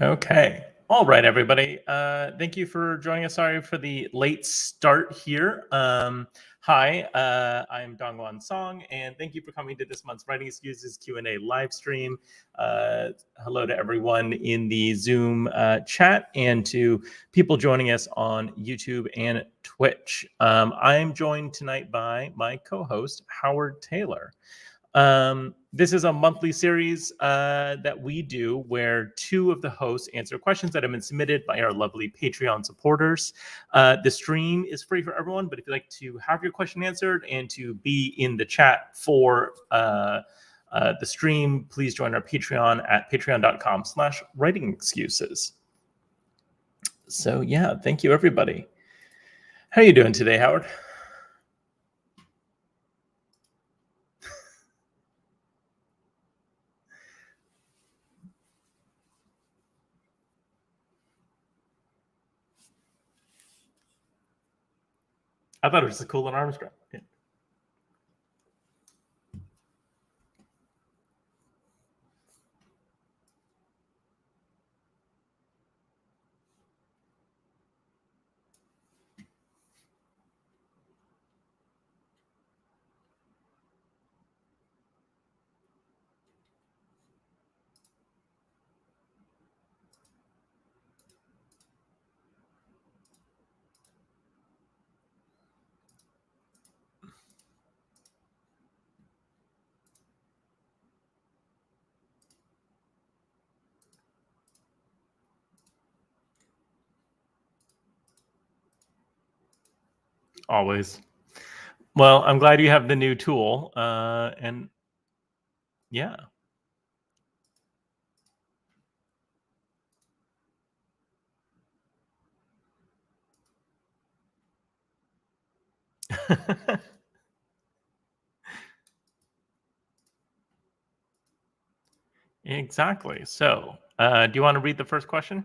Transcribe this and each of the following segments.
Okay. All right, everybody. Thank you for joining us. Sorry for the late start here. Hi, I'm Dongwan Song, and thank you for coming to this month's Writing Excuses Q&A live stream. Hello to everyone in the Zoom chat and to people joining us on YouTube and Twitch. I'm joined tonight by my co-host, Howard Taylor. This is a monthly series that we do where two of the hosts answer questions that have been submitted by our lovely Patreon supporters. The stream is free for everyone, but if you'd like to have your question answered and to be in the chat for the stream, please join our Patreon at patreon.com/writing excuses. So yeah, thank you everybody. How are you doing today, Howard? I thought it was just a cool and arm strap. Yeah. Always. Well, I'm glad you have the new tool. And yeah. Exactly. So, do you want to read the first question?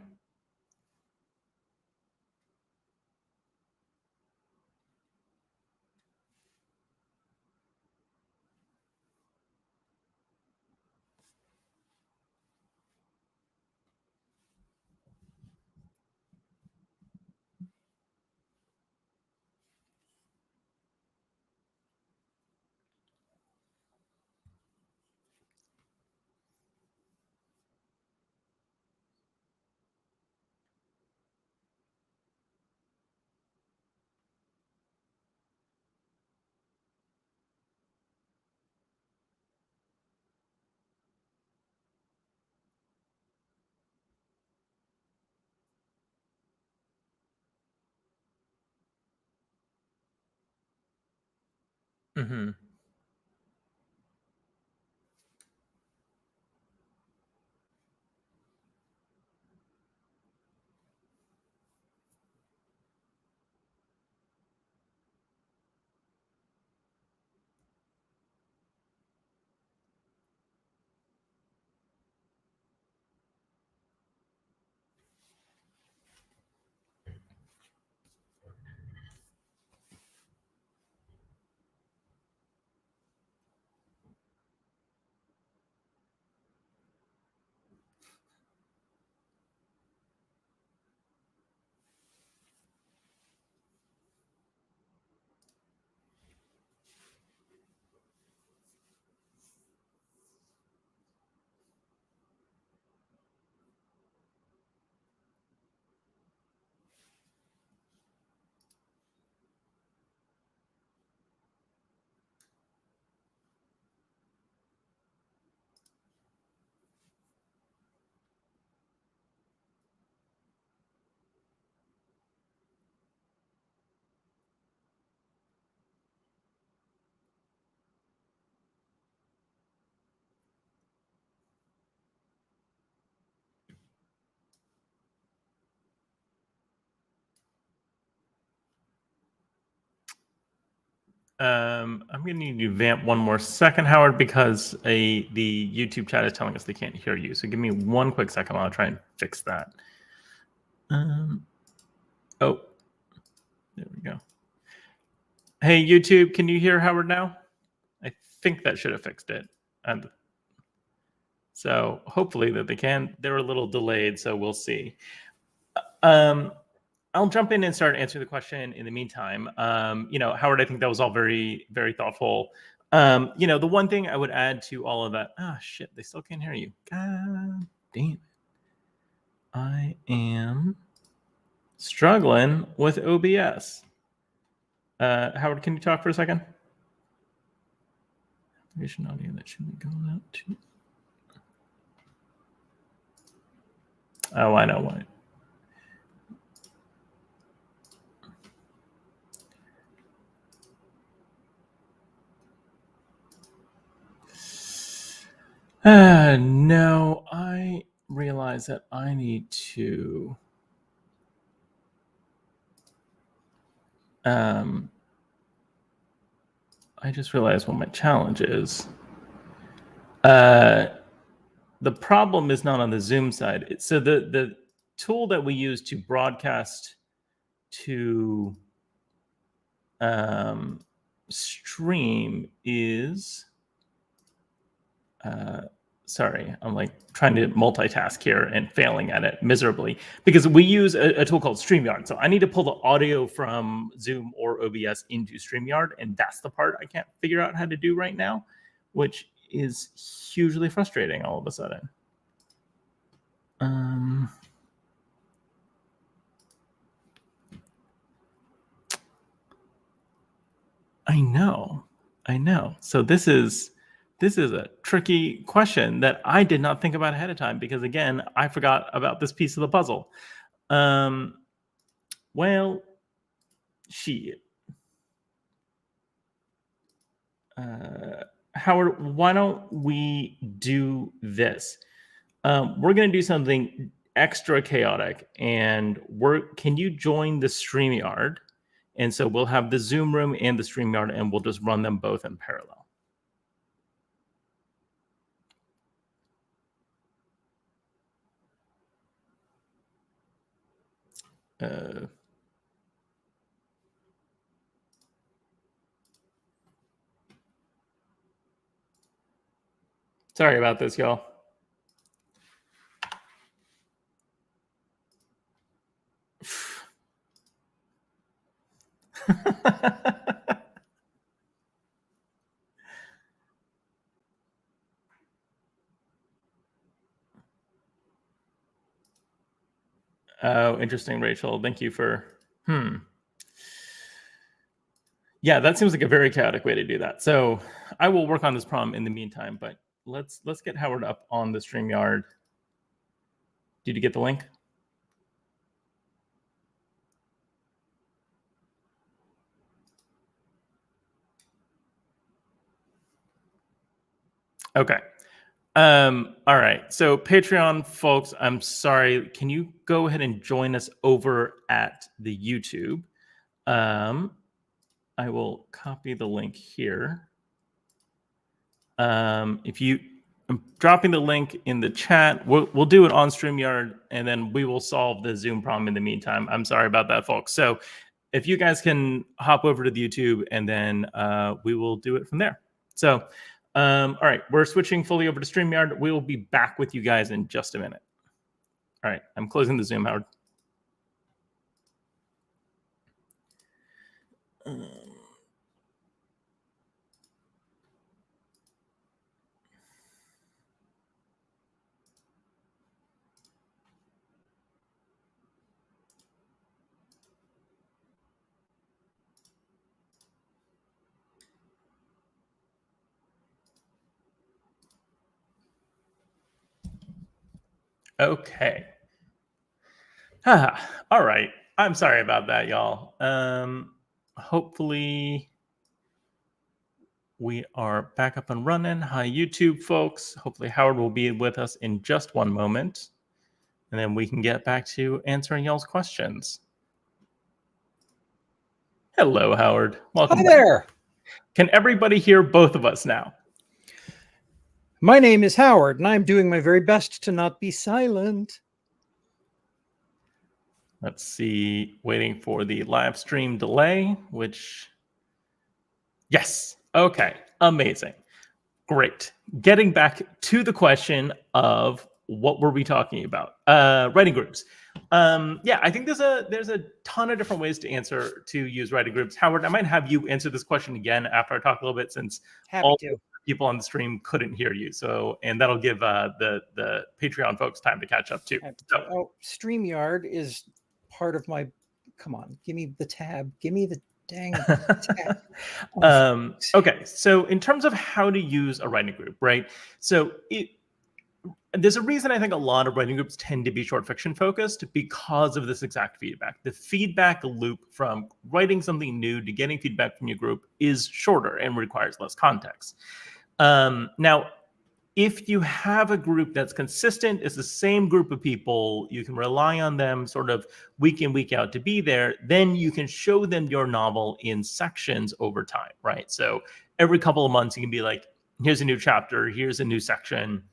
Mm-hmm. I'm going to need you to vamp one more second, Howard, because the YouTube chat is telling us they can't hear you. So give me one quick second while I try and fix that. Oh, there we go. Hey, YouTube, can you hear Howard now? I think that should have fixed it. And So hopefully that they can. They're a little delayed, so we'll see. I'll jump in and start answering the question in the meantime. Howard, I think that was all very, very thoughtful. The one thing I would add to all of that, shit, they still can't hear you. God damn it. I am struggling with OBS. Howard, can you talk for a second? Application audio that should be going out to. Oh, I know why. No, I realize that I need to. I just realized what my challenge is. The problem is not on the Zoom side. So the tool that we use to broadcast to stream is sorry, I'm like trying to multitask here and failing at it miserably because we use a tool called StreamYard. So I need to pull the audio from Zoom or OBS into StreamYard, and that's the part I can't figure out how to do right now, which is hugely frustrating all of a sudden. I know. So this is a tricky question that I did not think about ahead of time because, again, I forgot about this piece of the puzzle. Well, shit. Howard, why don't we do this? We're going to do something extra chaotic, and can you join the StreamYard? And so we'll have the Zoom room and the StreamYard, and we'll just run them both in parallel. Sorry about this, y'all. Oh, interesting, Rachel. Thank you for. Yeah, that seems like a very chaotic way to do that. So I will work on this problem in the meantime, but let's get Howard up on the StreamYard. Did you get the link? Okay. All right. So Patreon folks, I'm sorry. Can you go ahead and join us over at the YouTube? I will copy the link here. I'm dropping the link in the chat. We'll do it on StreamYard, and then we will solve the Zoom problem in the meantime. I'm sorry about that, folks. So if you guys can hop over to the YouTube, and then we will do it from there. So, all right, we're switching fully over to StreamYard. We will be back with you guys in just a minute. All right, I'm closing the Zoom, Howard. Okay. All right. I'm sorry about that, y'all. Hopefully we are back up and running. Hi, YouTube folks. Hopefully Howard will be with us in just one moment, and then we can get back to answering y'all's questions. Hello, Howard. Welcome. Hi there. Can everybody hear both of us now? My name is Howard, and I'm doing my very best to not be silent. Let's see. Waiting for the live stream delay, which... Yes. Okay. Amazing. Great. Getting back to the question of what were we talking about? Writing groups. Yeah, I think there's a ton of different ways to use writing groups. Howard, I might have you answer this question again after I talk a little bit, since Happy all to. people on the stream couldn't hear you. So, and that'll give the Patreon folks time to catch up too. So, Oh, StreamYard is part of my. Come on, give me the tab. Give me the dang tab. Okay, so in terms of how to use a writing group, right? So there's a reason I think a lot of writing groups tend to be short fiction focused, because of this exact feedback. The feedback loop from writing something new to getting feedback from your group is shorter and requires less context. Now, if you have a group that's consistent, it's the same group of people, you can rely on them sort of week in, week out to be there, then you can show them your novel in sections over time, right? So every couple of months, you can be like, here's a new chapter, here's a new section.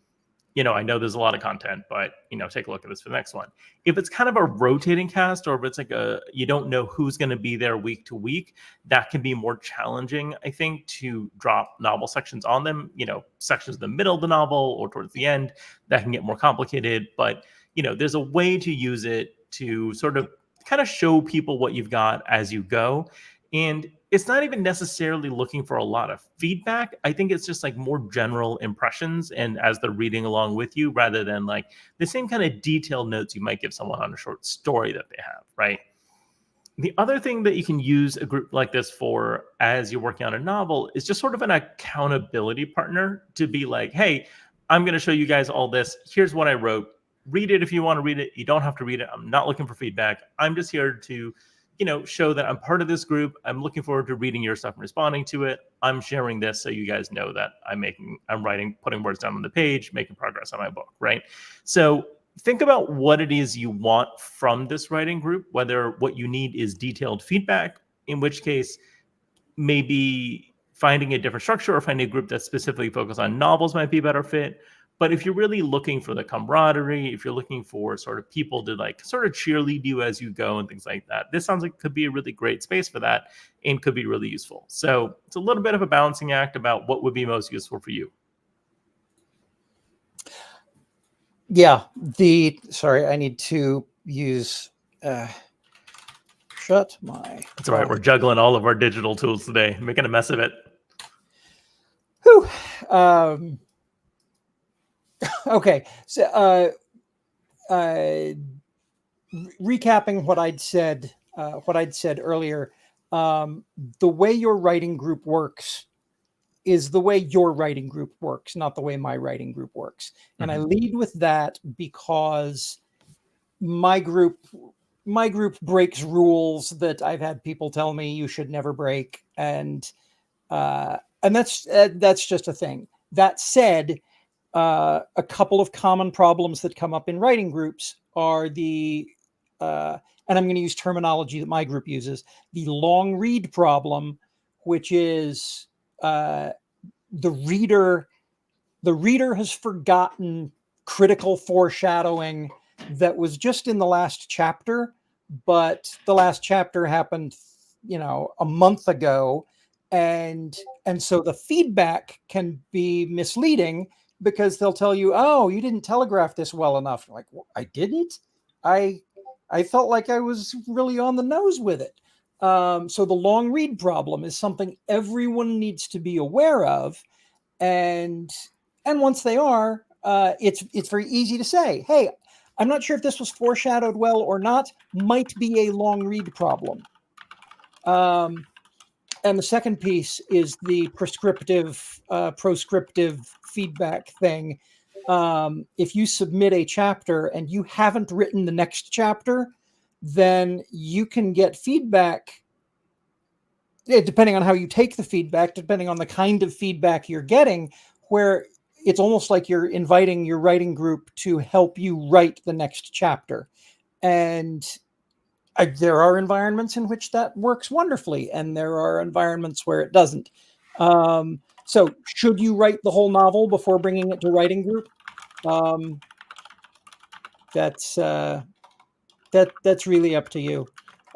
I know there's a lot of content, but, take a look at this for the next one. If it's kind of a rotating cast, or if it's like you don't know who's going to be there week to week, that can be more challenging, I think, to drop novel sections on them, sections in the middle of the novel or towards the end, that can get more complicated. But, there's a way to use it to sort of kind of show people what you've got as you go. And it's not even necessarily looking for a lot of feedback. I think it's just like more general impressions, and as they're reading along with you, rather than like the same kind of detailed notes you might give someone on a short story that they have, right? The other thing that you can use a group like this for as you're working on a novel is just sort of an accountability partner, to be like, hey, I'm going to show you guys all this. Here's what I wrote. Read it if you want to read it. You don't have to read it. I'm not looking for feedback. I'm just here to show that I'm part of this group. I'm looking forward to reading your stuff and responding to it. I'm sharing this so you guys know that I'm writing, putting words down on the page, making progress on my book, right? So think about what it is you want from this writing group, whether what you need is detailed feedback, in which case maybe finding a different structure or finding a group that's specifically focused on novels might be a better fit. But if you're really looking for the camaraderie, if you're looking for sort of people to like sort of cheerlead you as you go and things like that, this sounds like could be a really great space for that and could be really useful. So it's a little bit of a balancing act about what would be most useful for you. Yeah, sorry, I need to use shut my. That's all right. We're juggling all of our digital tools today, making a mess of it. Whew. Okay, so recapping what I'd said earlier, the way your writing group works is the way your writing group works, not the way my writing group works. And I lead with that because my group breaks rules that I've had people tell me you should never break, and that's just a thing. That said, a couple of common problems that come up in writing groups are and I'm going to use terminology that my group uses, the long read problem, which is the reader has forgotten critical foreshadowing that was just in the last chapter, but the last chapter happened, a month ago. And so the feedback can be misleading, because they'll tell you, oh, you didn't telegraph this well enough. Like, well, I didn't. I felt like I was really on the nose with it. So the long read problem is something everyone needs to be aware of. And once they are, it's very easy to say, hey, I'm not sure if this was foreshadowed well or not, might be a long read problem. And the second piece is the prescriptive feedback thing. If you submit a chapter and you haven't written the next chapter, then you can get feedback, depending on how you take the feedback, depending on the kind of feedback you're getting, where it's almost like you're inviting your writing group to help you write the next chapter. And there are environments in which that works wonderfully, and there are environments where it doesn't. So should you write the whole novel before bringing it to writing group? That's really up to you.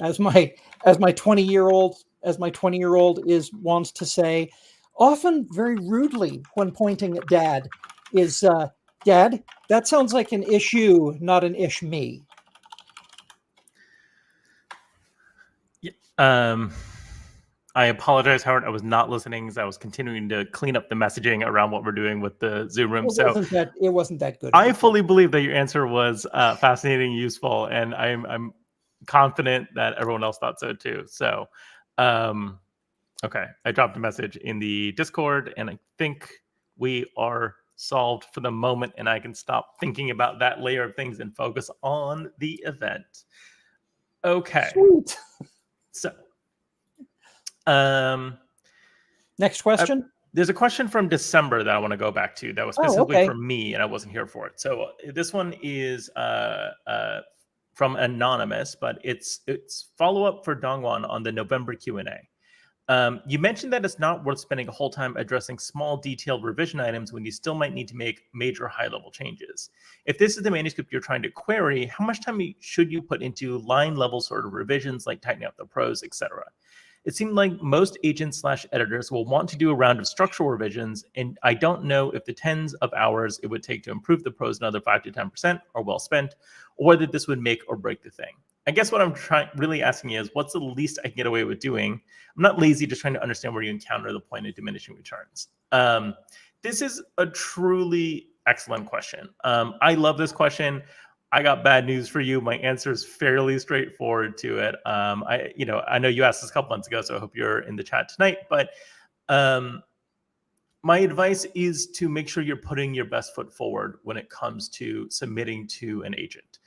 As my 20-year-old wants to say, often very rudely when pointing at Dad, is Dad, that sounds like an issue, not an ish me. I apologize, Howard. I was not listening because I was continuing to clean up the messaging around what we're doing with the Zoom room. It wasn't that good. I fully believe that your answer was fascinating, useful, and I'm confident that everyone else thought so too. So, okay, I dropped a message in the Discord, and I think we are solved for the moment, and I can stop thinking about that layer of things and focus on the event. Okay. Sweet. So, next question. There's a question from December that I want to go back to that was specifically for me, and I wasn't here for it. So this one is from Anonymous, but it's follow up for Dongwon on the November Q&A. You mentioned that it's not worth spending a whole time addressing small detailed revision items when you still might need to make major high-level changes. If this is the manuscript you're trying to query, how much time should you put into line-level sort of revisions like tightening up the prose, etc.? It seemed like most agents/editors will want to do a round of structural revisions, and I don't know if the tens of hours it would take to improve the prose another 5 to 10% are well spent, or whether this would make or break the thing. I guess what I'm really asking is, what's the least I can get away with doing? I'm not lazy, just trying to understand where you encounter the point of diminishing returns. This is a truly excellent question. I love this question. I got bad news for you. My answer is fairly straightforward to it. I know you asked this a couple months ago, so I hope you're in the chat tonight. But my advice is to make sure you're putting your best foot forward when it comes to submitting to an agent.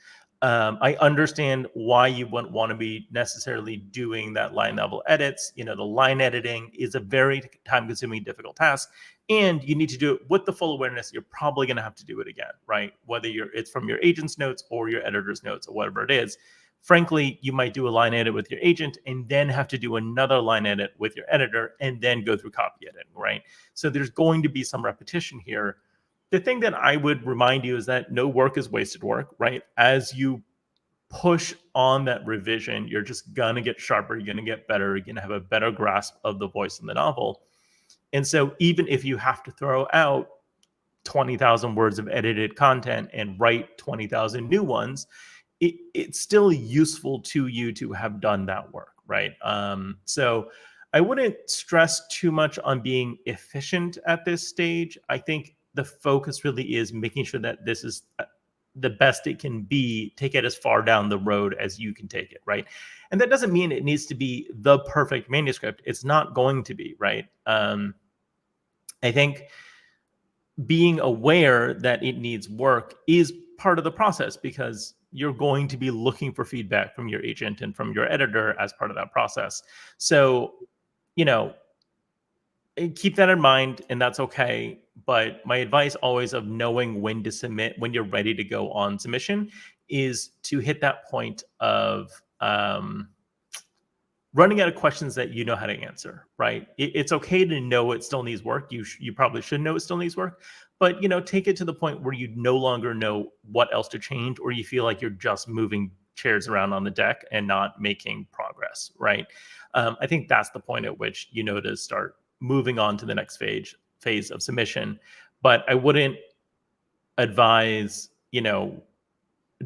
I understand why you wouldn't want to be necessarily doing that line level edits. The line editing is a very time-consuming, difficult task, and you need to do it with the full awareness you're probably going to have to do it again, right? Whether it's from your agent's notes or your editor's notes or whatever it is. Frankly, you might do a line edit with your agent and then have to do another line edit with your editor and then go through copy editing, right? So there's going to be some repetition here. The thing that I would remind you is that no work is wasted work, right? As you push on that revision, you're just going to get sharper, you're going to get better, you're going to have a better grasp of the voice in the novel. And so even if you have to throw out 20,000 words of edited content and write 20,000 new ones, it's still useful to you to have done that work, right? So I wouldn't stress too much on being efficient at this stage. I think the focus really is making sure that this is the best it can be, take it as far down the road as you can take it, right? And that doesn't mean it needs to be the perfect manuscript. It's not going to be, right? I think being aware that it needs work is part of the process, because you're going to be looking for feedback from your agent and from your editor as part of that process. So, keep that in mind, and that's okay. But my advice always of knowing when to submit, when you're ready to go on submission, is to hit that point of running out of questions that you know how to answer, right? It's okay to know it still needs work. You probably should know it still needs work, but take it to the point where you no longer know what else to change, or you feel like you're just moving chairs around on the deck and not making progress, right? I think that's the point at which to start moving on to the next phase of submission. But I wouldn't advise,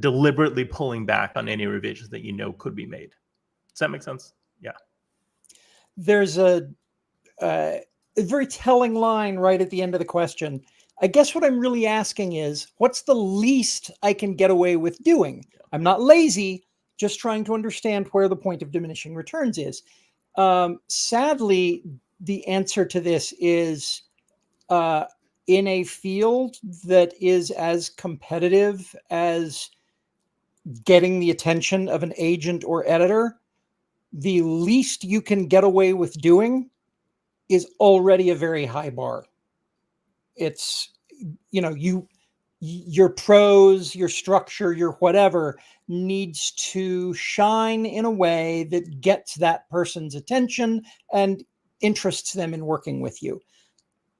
deliberately pulling back on any revisions that could be made. Does that make sense? Yeah. There's a very telling line right at the end of the question. I guess what I'm really asking is, what's the least I can get away with doing? Yeah. I'm not lazy, just trying to understand where the point of diminishing returns is. Sadly, the answer to this is in a field that is as competitive as getting the attention of an agent or editor, the least you can get away with doing is already a very high bar. It's, your prose, your structure, your whatever needs to shine in a way that gets that person's attention and interests them in working with you.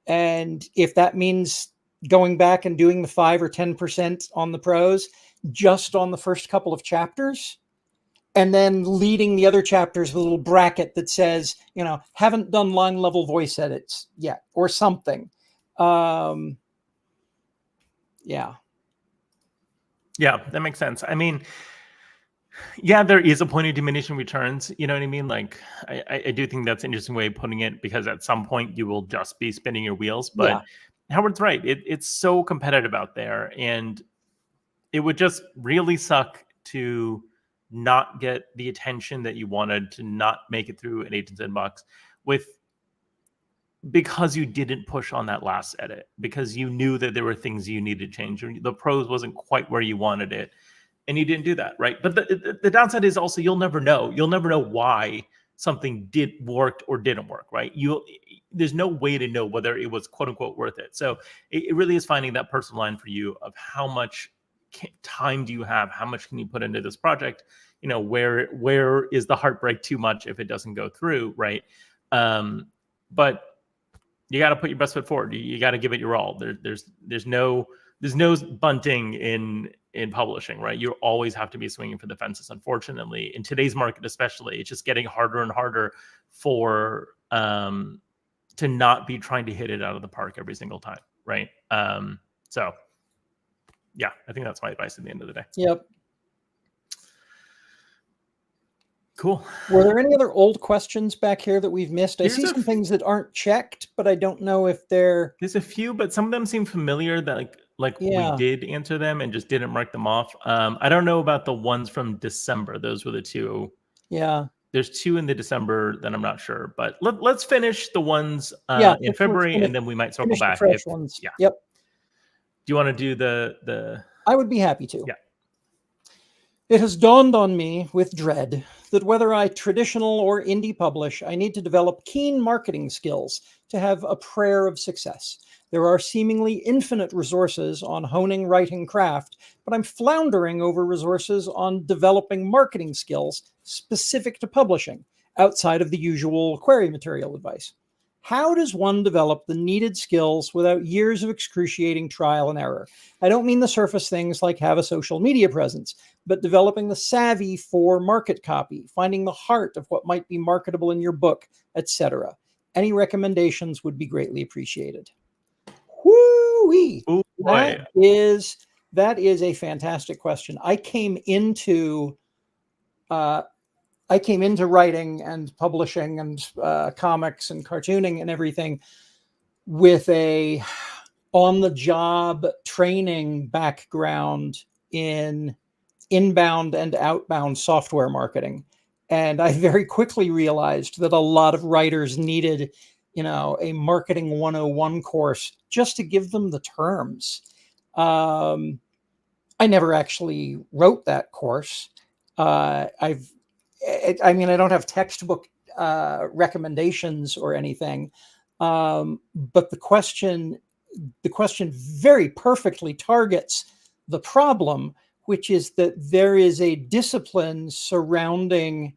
And if that means going back and doing the 5 or 10% on the prose, just on the first couple of chapters, and then leading the other chapters with a little bracket that says, haven't done line level voice edits yet or something. Yeah. Yeah, that makes sense. I mean, yeah, there is a point of diminishing returns. You know what I mean? Like, I do think that's an interesting way of putting it, because at some point you will just be spinning your wheels. But Yeah. Howard's right. It's so competitive out there, and it would just really suck to not get the attention that you wanted, to not make it through an agent's inbox because you didn't push on that last edit, because you knew that there were things you needed to change, or the prose wasn't quite where you wanted it, and you didn't do that, right? But the downside is also you'll never know why something worked or didn't work, right? There's no way to know whether it was quote unquote worth it. So it really is finding that personal line for you of how much time do you have, how much can you put into this project, where is the heartbreak too much if it doesn't go through, right? But you got to put your best foot forward. You got to give it your all. There's no bunting in publishing, right? You always have to be swinging for the fences. Unfortunately, in today's market, especially, it's just getting harder and harder for to not be trying to hit it out of the park every single time, right? So, yeah, I think that's my advice at the end of the day. Yep. Cool. Were there any other old questions back here that we've missed? I Here's see some things that aren't checked, but I don't know if they're... There's a few, but some of them seem familiar that Yeah. we did answer them and just didn't mark them off. I don't know about the ones from December. Those were the two. Yeah. There's two in the December that I'm not sure, but let's finish the ones in February, and then we might circle back. Fresh ones. Yeah. Yep. Do you want to do the? I would be happy to. Yeah. It has dawned on me with dread that whether I traditional or indie publish, I need to develop keen marketing skills to have a prayer of success. There are seemingly infinite resources on honing writing craft, but I'm floundering over resources on developing marketing skills specific to publishing, outside of the usual query material advice. How does one develop the needed skills without years of excruciating trial and error? I don't mean the surface things like have a social media presence, but developing the savvy for market copy, finding the heart of what might be marketable in your book, etc. Any recommendations would be greatly appreciated. Woo-wee! That is a fantastic question. I came into writing and publishing and comics and cartooning and everything with a on-the-job training background in inbound and outbound software marketing. And I very quickly realized that a lot of writers needed, a marketing 101 course just to give them the terms. I never actually wrote that course. I don't have textbook recommendations or anything, but the question very perfectly targets the problem, which is that there is a discipline surrounding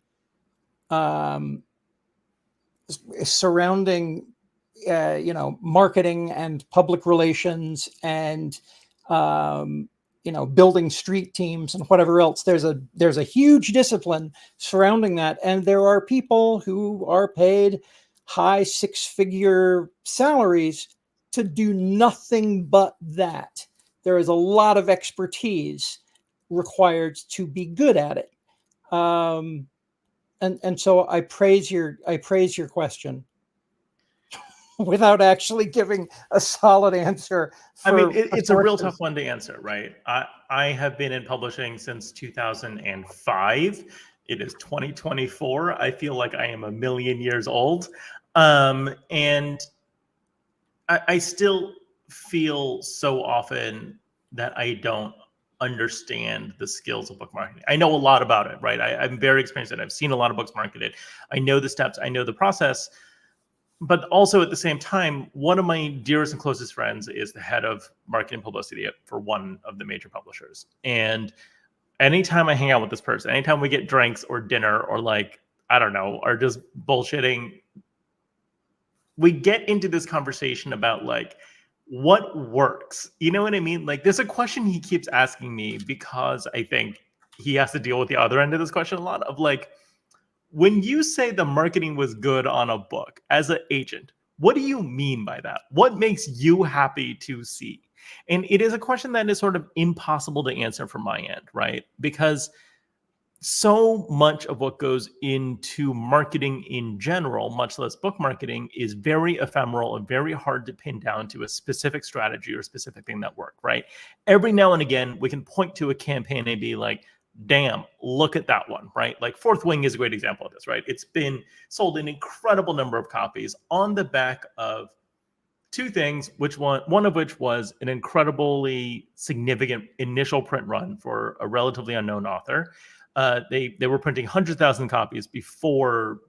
marketing and public relations and building street teams and whatever else. There's a huge discipline surrounding that, and there are people who are paid high six-figure salaries to do nothing but that. There is a lot of expertise required to be good at it, and so I praise your question without actually giving a solid answer. It's a real tough one to answer, right? I have been in publishing since 2005. It is 2024. I feel like I am a million years old. And I still feel so often that I don't understand the skills of book marketing. I know a lot about it, right? I'm very experienced in it. I've seen a lot of books marketed. I know the steps. I know the process. But also at the same time, one of my dearest and closest friends is the head of marketing publicity for one of the major publishers. And anytime I hang out with this person, anytime we get drinks or dinner or are just bullshitting, we get into this conversation about what works. You know what I mean? There's a question he keeps asking me because I think he has to deal with the other end of this question a lot of like, when you say the marketing was good on a book as an agent, what do you mean by that? What makes you happy to see? And it is a question that is sort of impossible to answer from my end, right? Because so much of what goes into marketing in general, much less book marketing, is very ephemeral and very hard to pin down to a specific strategy or specific thing that worked, right? Every now and again, we can point to a campaign and be like, damn, look at that one, right? Like Fourth Wing is a great example of this, right? It's been sold an incredible number of copies on the back of two things, which one of which was an incredibly significant initial print run for a relatively unknown author. They were printing 100,000 copies before,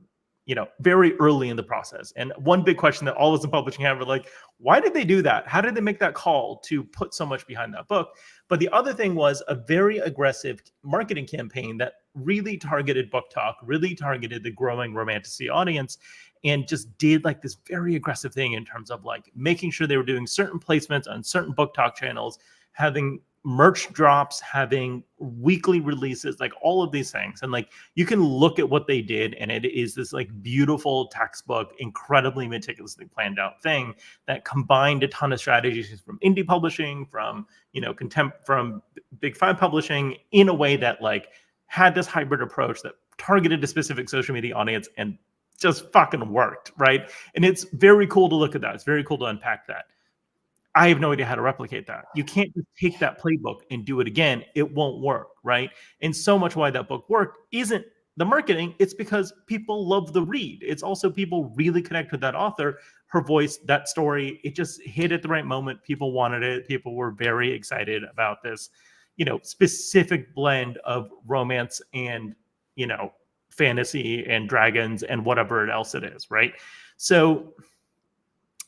very early in the process. And one big question that all of us in publishing have are like, why did they do that? How did they make that call to put so much behind that book? But the other thing was a very aggressive marketing campaign that really targeted book talk, really targeted the growing romantasy audience, and just did like this very aggressive thing in terms of like making sure they were doing certain placements on certain book talk channels, having merch drops, having weekly releases, like all of these things. And like you can look at what they did, and it is this like beautiful textbook, incredibly meticulously planned out thing that combined a ton of strategies from indie publishing, from from Big Five publishing, in a way that like had this hybrid approach that targeted a specific social media audience and just fucking worked, right? And it's very cool to look at that. It's very cool to unpack that. I have no idea how to replicate that. You can't just take that playbook and do it again. It won't work, right? And so much why that book worked isn't the marketing. It's because people love the read. It's also people really connect with that author, her voice, that story. It just hit at the right moment. People wanted it. People were very excited about this, specific blend of romance and, fantasy and dragons and whatever else it is, right? So,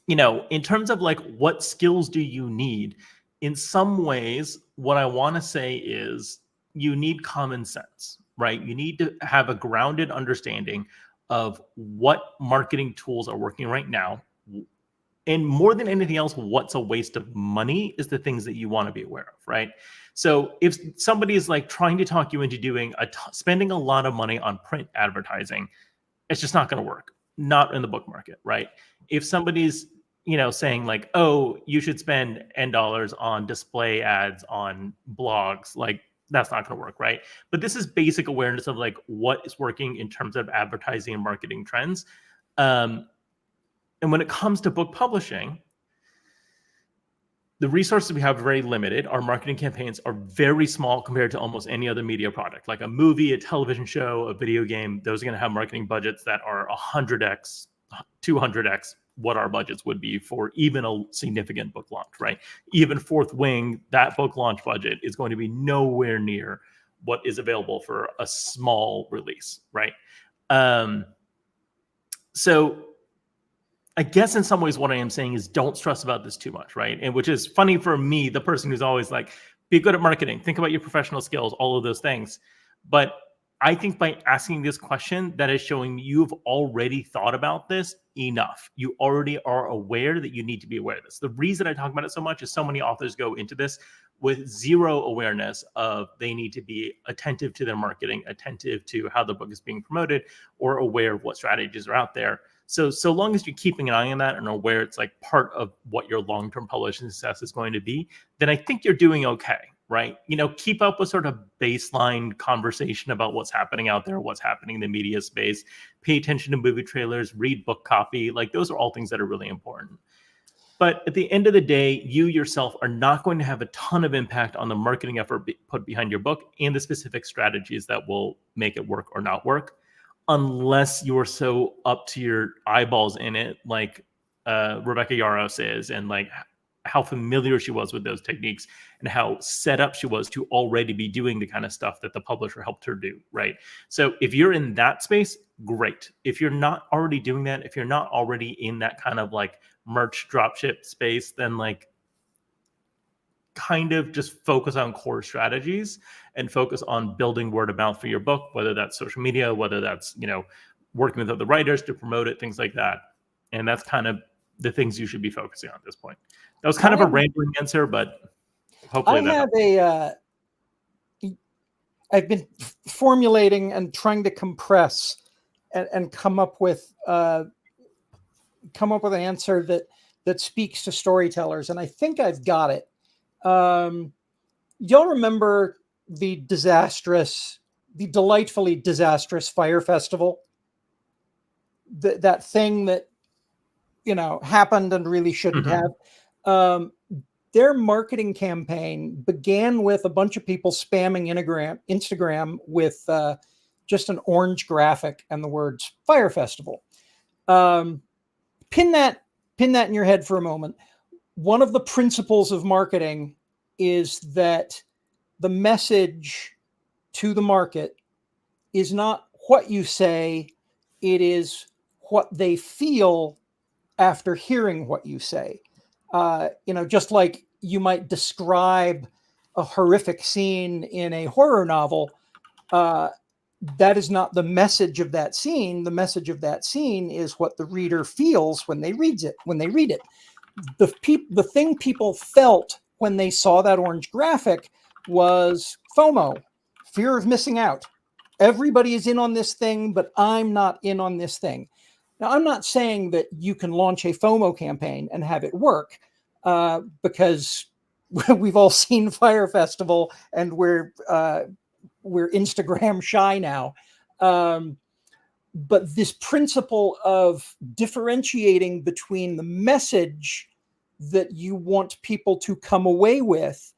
in terms of like what skills do you need, in some ways, what I want to say is you need common sense, right? You need to have a grounded understanding of what marketing tools are working right now. And more than anything else, what's a waste of money is the things that you want to be aware of, right? So if somebody is like trying to talk you into doing spending a lot of money on print advertising, it's just not going to work. Not in the book market, right? If somebody's saying like, oh, you should spend N dollars on display ads on blogs, like that's not going to work, right? But this is basic awareness of like what is working in terms of advertising and marketing trends. And when it comes to book publishing, the resources we have are very limited. Our marketing campaigns are very small compared to almost any other media product, like a movie, a television show, a video game. Those are going to have marketing budgets that are 100x, 200x what our budgets would be for even a significant book launch, right? Even Fourth Wing, that book launch budget is going to be nowhere near what is available for a small release, right? So I guess in some ways what I am saying is don't stress about this too much, right? And which is funny for me, the person who's always like, be good at marketing, think about your professional skills, all of those things. But I think by asking this question, that is showing you've already thought about this enough. You already are aware that you need to be aware of this. The reason I talk about it so much is so many authors go into this with zero awareness of they need to be attentive to their marketing, attentive to how the book is being promoted, or aware of what strategies are out there. So long as you're keeping an eye on that and aware it's like part of what your long-term publishing success is going to be, then I think you're doing okay, right? Keep up with sort of baseline conversation about what's happening out there, what's happening in the media space, pay attention to movie trailers, read book copy. Like those are all things that are really important. But at the end of the day, you yourself are not going to have a ton of impact on the marketing effort put behind your book and the specific strategies that will make it work or not work, unless you're so up to your eyeballs in it, like Rebecca Yarros is, and like how familiar she was with those techniques and how set up she was to already be doing the kind of stuff that the publisher helped her do, right? So if you're in that space, great. If you're not already doing that, if you're not already in that kind of like merch dropship space, then like kind of just focus on core strategies and focus on building word of mouth for your book, whether that's social media, whether that's, working with other writers to promote it, things like that. And that's kind of the things you should be focusing on at this point. That was kind of a rambling answer, but hopefully formulating and trying to compress and come up with an answer that speaks to storytellers. And I think I've got it. Y'all remember the delightfully disastrous Fire Festival? That thing that, happened and really shouldn't have. Their marketing campaign began with a bunch of people spamming Instagram with just an orange graphic and the words Fire Festival. Pin that in your head for a moment. One of the principles of marketing is that the message to the market is not what you say, it is what they feel after hearing what you say. Just like you might describe a horrific scene in a horror novel, that is not the message of that scene. The message of that scene is what the reader feels when they read it. The thing people felt when they saw that orange graphic was FOMO, fear of missing out. Everybody is in on this thing, but I'm not in on this thing. Now, I'm not saying that you can launch a FOMO campaign and have it work, because we've all seen Fire Festival and we're Instagram shy now. But this principle of differentiating between the message that you want people to come away with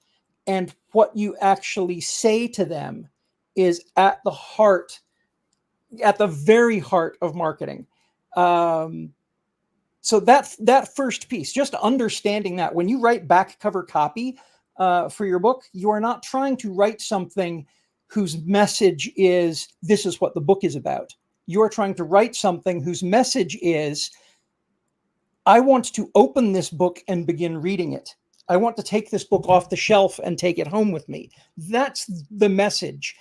and what you actually say to them is at the very heart of marketing. So that first piece, just understanding that when you write back cover copy for your book, you are not trying to write something whose message is, this is what the book is about. You are trying to write something whose message is, I want to open this book and begin reading it. I want to take this book off the shelf and take it home with me. That's the message.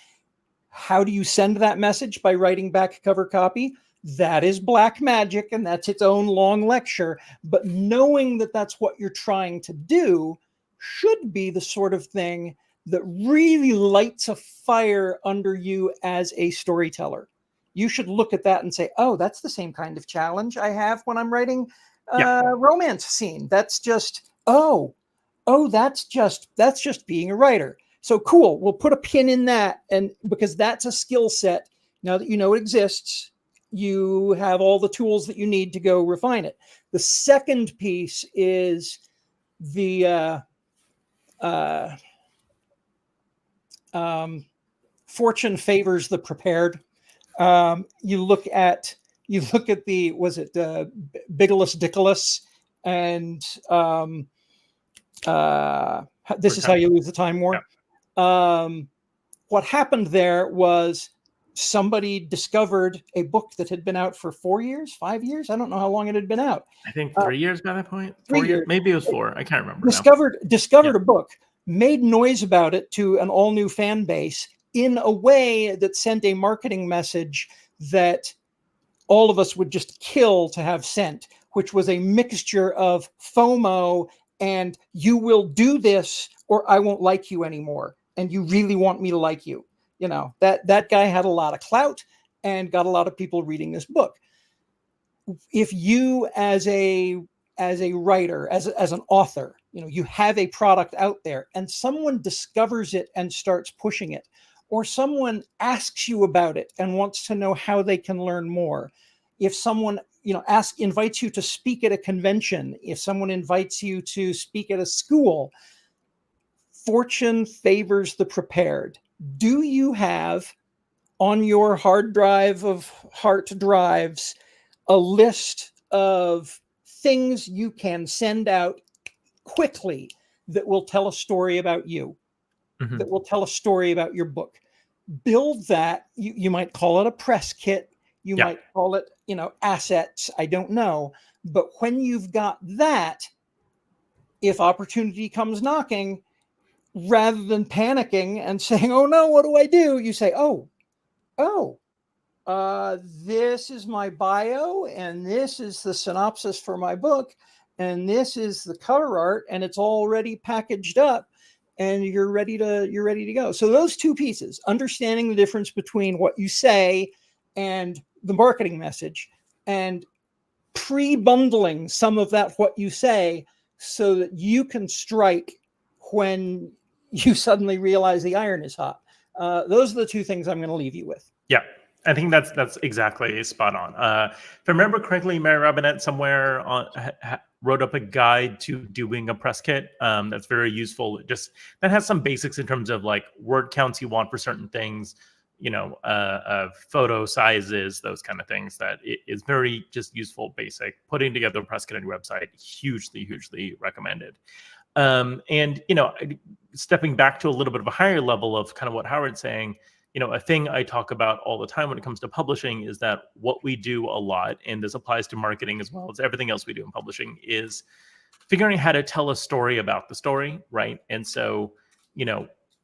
How do you send that message? By writing back cover copy? That is black magic, and that's its own long lecture. But knowing that that's what you're trying to do should be the sort of thing that really lights a fire under you as a storyteller. You should look at that and say, oh, that's the same kind of challenge I have when I'm writing a romance scene. That's just, that's just being a writer. So cool. We'll put a pin in that. And because that's a skill set, now that you know it exists, you have all the tools that you need to go refine it. The second piece is the fortune favors the prepared. You look at the, was it Bigilus Dickulus, and this is how you lose the time war. Yeah. What happened there was somebody discovered a book that had been out for 4 years, 5 years. I don't know how long it had been out. I think 3 years by that point. 3 years. Maybe it was 4. I can't remember. Discovered a book, made noise about it to an all new fan base in a way that sent a marketing message that all of us would just kill to have sent, which was a mixture of FOMO and you will do this or I won't like you anymore. And you really want me to like you. You know, that guy had a lot of clout and got a lot of people reading this book. If you as a writer, as an author, you have a product out there and someone discovers it and starts pushing it, or someone asks you about it and wants to know how they can learn more. If someone, invites you to speak at a convention, if someone invites you to speak at a school, fortune favors the prepared. Do you have on your hard drive of heart drives a list of things you can send out quickly that will tell a story about you, that will tell a story about your book? Build that. You might call it a press kit. You might call it, assets. I don't know. But when you've got that, if opportunity comes knocking, rather than panicking and saying, oh no, what do I do? You say, this is my bio, and this is the synopsis for my book, and this is the cover art, and it's already packaged up. and you're ready to go. So those two pieces, understanding the difference between what you say and the marketing message, and pre-bundling some of that what you say so that you can strike when you suddenly realize the iron is hot. Those are the two things I'm going to leave you with. Yeah, I think that's exactly spot on. If I remember correctly, Mary Robinette somewhere wrote up a guide to doing a press kit that's very useful. That has some basics in terms of like word counts you want for certain things, photo sizes, those kind of things. That is very just useful, basic. Putting together a press kit on your website, hugely recommended. And stepping back to a little bit of a higher level of kind of what Howard's saying, a thing I talk about all the time when it comes to publishing is that what we do a lot, and this applies to marketing as well as everything else we do in publishing, is figuring out how to tell a story about the story, right? And so,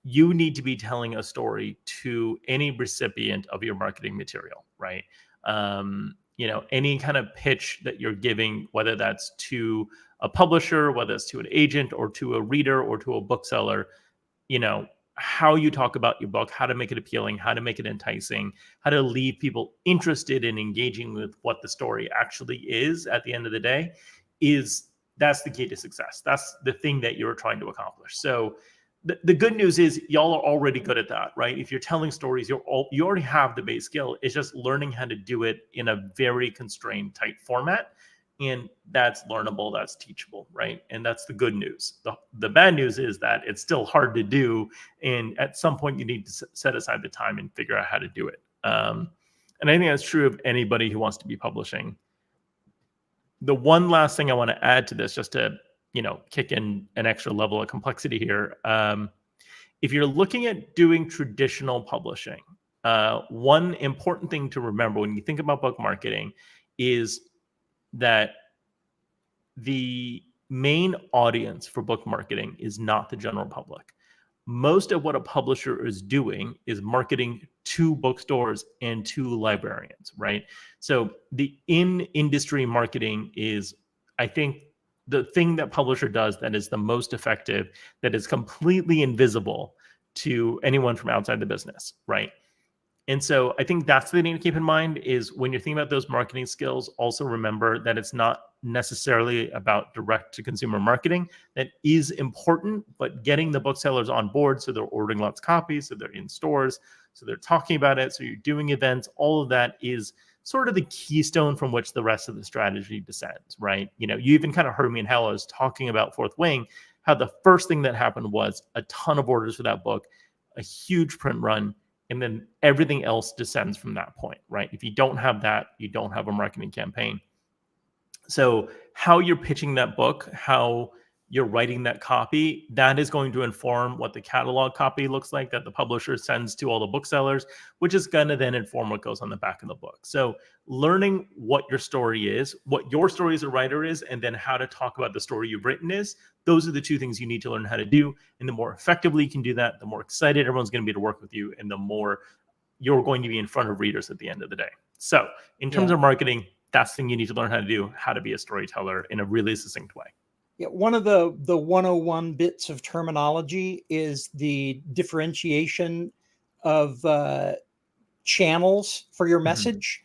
you need to be telling a story to any recipient of your marketing material, right? Any kind of pitch that you're giving, whether that's to a publisher, whether it's to an agent or to a reader or to a bookseller, how you talk about your book, how to make it appealing, how to make it enticing, how to leave people interested in engaging with what the story actually is at the end of the day, that's the key to success. That's the thing that you're trying to accomplish. So the good news is y'all are already good at that, right? If you're telling stories, you already have the base skill. It's just learning how to do it in a very constrained, tight format. And that's learnable, that's teachable, right? And that's the good news. The bad news is that it's still hard to do. And at some point, you need to set aside the time and figure out how to do it. And I think that's true of anybody who wants to be publishing. The one last thing I want to add to this, just to kick in an extra level of complexity here. If you're looking at doing traditional publishing, one important thing to remember when you think about book marketing is that the main audience for book marketing is not the general public. Most of what a publisher is doing is marketing to bookstores and to librarians, right? So the in-industry marketing is, I think, the thing that publisher does that is the most effective, that is completely invisible to anyone from outside the business, right? And so I think that's the thing to keep in mind is when you're thinking about those marketing skills, also remember that it's not necessarily about direct to consumer marketing. That is important, but getting the booksellers on board so they're ordering lots of copies, so they're in stores, so they're talking about it, so you're doing events, all of that is sort of the keystone from which the rest of the strategy descends, right? You even kind of heard me and Hal was talking about Fourth Wing, how the first thing that happened was a ton of orders for that book, a huge print run, and then everything else descends from that point, right? If you don't have that, you don't have a marketing campaign. So how you're pitching that book, how you're writing that copy, that is going to inform what the catalog copy looks like that the publisher sends to all the booksellers, which is going to then inform what goes on the back of the book. So learning what your story is, what your story as a writer is, and then how to talk about the story you've written is, those are the two things you need to learn how to do. And the more effectively you can do that, the more excited everyone's going to be to work with you, and the more you're going to be in front of readers at the end of the day. So in terms of marketing, that's the thing you need to learn how to do, how to be a storyteller in a really succinct way. Yeah, one of the 101 bits of terminology is the differentiation of channels for your message.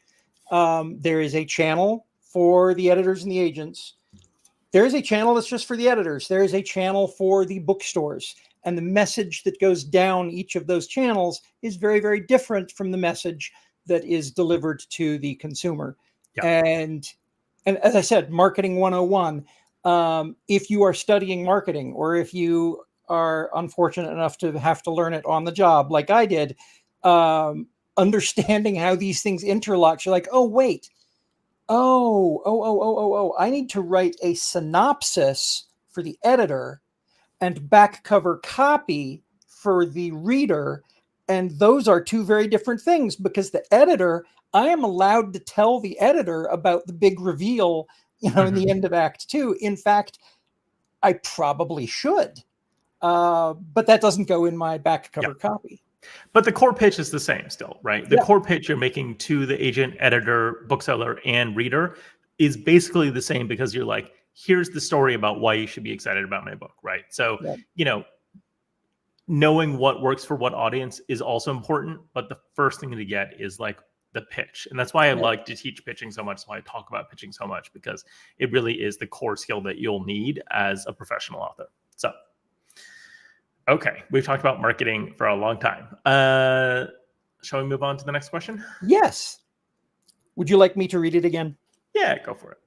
There is a channel for the editors and the agents. There is a channel that's just for the editors. There is a channel for the bookstores. And the message that goes down each of those channels is very, very different from the message that is delivered to the consumer. Yeah. And as I said, marketing 101, if you are studying marketing, or if you are unfortunate enough to have to learn it on the job, like I did, understanding how these things interlock, you're like, oh, wait, I need to write a synopsis for the editor and back cover copy for the reader. And those are two very different things, because the editor, I am allowed to tell the editor about the big reveal, in the end of Act 2. In fact, I probably should, but that doesn't go in my back cover copy. But the core pitch is the same still, right? The core pitch you're making to the agent, editor, bookseller, and reader is basically the same, because you're like, here's the story about why you should be excited about my book, right? So, knowing what works for what audience is also important, but the first thing to get is like the pitch. And that's why I like to teach pitching so much. That's why I talk about pitching so much, because it really is the core skill that you'll need as a professional author. So, okay, we've talked about marketing for a long time. Shall we move on to the next question? Yes. Would you like me to read it again? Yeah, go for it.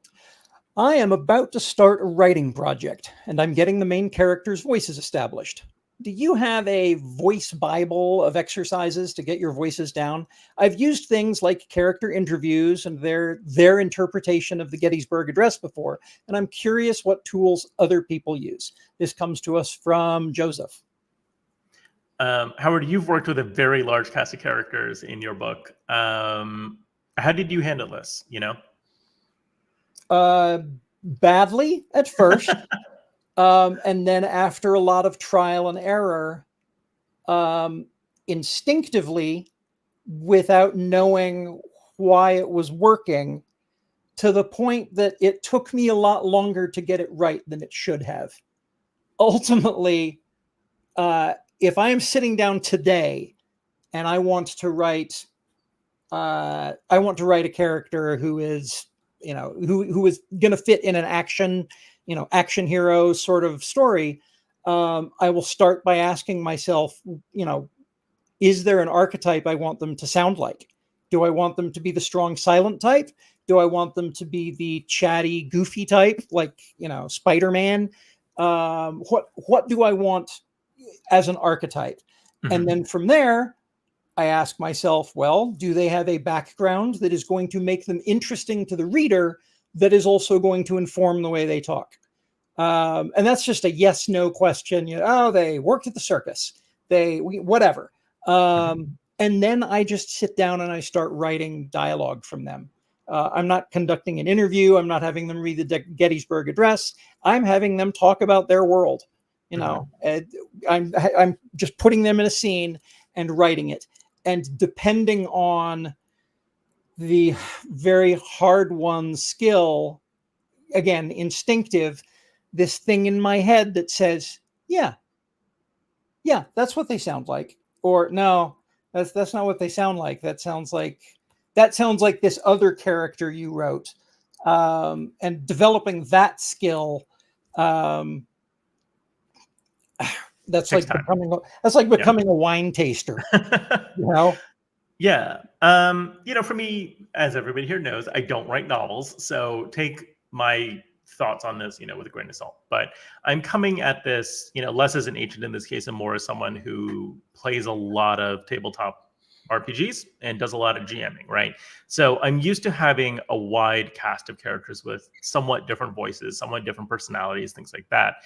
I am about to start a writing project, and I'm getting the main characters' voices established. Do you have a voice Bible of exercises to get your voices down? I've used things like character interviews and their interpretation of the Gettysburg Address before, and I'm curious what tools other people use. This comes to us from Joseph. Howard, you've worked with a very large cast of characters in your book. How did you handle this? Badly at first. And then after a lot of trial and error, instinctively, without knowing why it was working, to the point that it took me a lot longer to get it right than it should have. Ultimately, if I am sitting down today and I want to write a character who is, who is going to fit in an action hero sort of story, I will start by asking myself, is there an archetype I want them to sound like? Do I want them to be the strong, silent type? Do I want them to be the chatty, goofy type, like, Spider-Man? What do I want as an archetype? Mm-hmm. And then from there, I ask myself, well, do they have a background that is going to make them interesting to the reader, that is also going to inform the way they talk? And that's just a yes, no question. They worked at the circus, whatever. And then I just sit down and I start writing dialogue from them. I'm not conducting an interview. I'm not having them read the Gettysburg Address. I'm having them talk about their world. I'm just putting them in a scene and writing it. And depending on the very hard-won skill, again, instinctive, this thing in my head that says, yeah, that's what they sound like. Or no, that's not what they sound like. That sounds like this other character you wrote. And developing that skill, that's like becoming a wine taster. Yeah. For me, as everybody here knows, I don't write novels. So take my thoughts on this, with a grain of salt. But I'm coming at this, less as an agent in this case and more as someone who plays a lot of tabletop RPGs and does a lot of GMing, right? So I'm used to having a wide cast of characters with somewhat different voices, somewhat different personalities, things like that.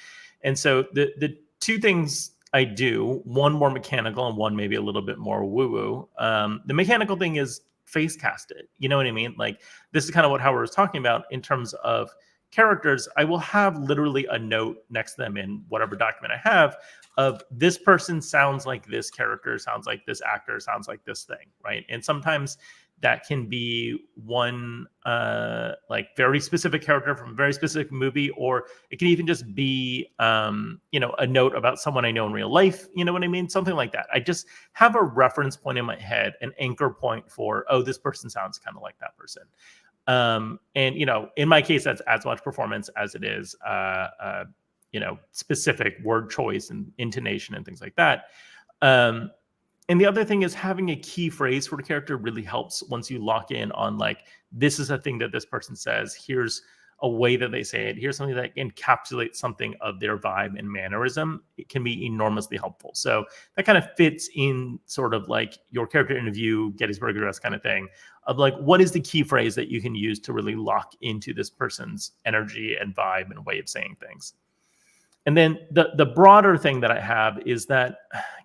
And so the two things I do, one more mechanical and one maybe a little bit more woo-woo. The mechanical thing is face cast it. You know what I mean? Like, this is kind of what Howard was talking about in terms of characters. I will have literally a note next to them in whatever document I have of this person sounds like this character, sounds like this actor, sounds like this thing, right? And sometimes that can be one like very specific character from a very specific movie, or it can even just be a note about someone I know in real life. You know what I mean? Something like that. I just have a reference point in my head, an anchor point for, oh, this person sounds kind of like that person. And in my case, that's as much performance as it is specific word choice and intonation and things like that. And the other thing is having a key phrase for the character really helps once you lock in on, like, this is a thing that this person says. Here's a way that they say it. Here's something that encapsulates something of their vibe and mannerism. It can be enormously helpful. So that kind of fits in sort of like your character interview, Gettysburg Address kind of thing of like, what is the key phrase that you can use to really lock into this person's energy and vibe and way of saying things? And then the broader thing that I have is that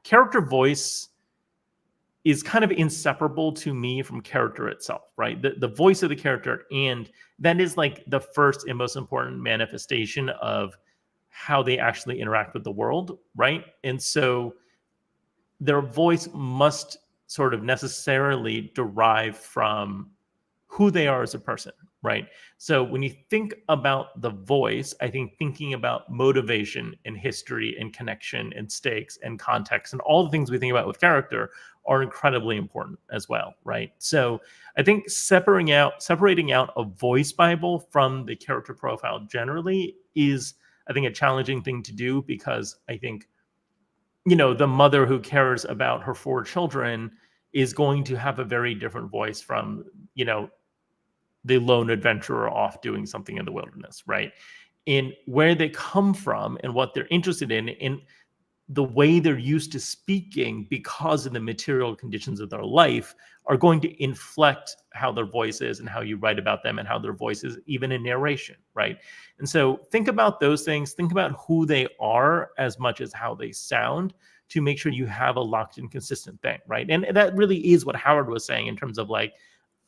character voice is kind of inseparable to me from character itself, right? The voice of the character, and that is like the first and most important manifestation of how they actually interact with the world, right? And so their voice must sort of necessarily derive from who they are as a person, right? So when you think about the voice, I think thinking about motivation and history and connection and stakes and context and all the things we think about with character are incredibly important as well, right? So I think separating out a voice Bible from the character profile generally is, I think, a challenging thing to do, because I think, the mother who cares about her 4 children is going to have a very different voice from, the lone adventurer off doing something in the wilderness, right? In where they come from and what they're interested in the way they're used to speaking because of the material conditions of their life are going to inflect how their voice is and how you write about them and how their voice is even in narration, right? And so think about those things. Think about who they are as much as how they sound, to make sure you have a locked in consistent thing, right? And that really is what Howard was saying in terms of like,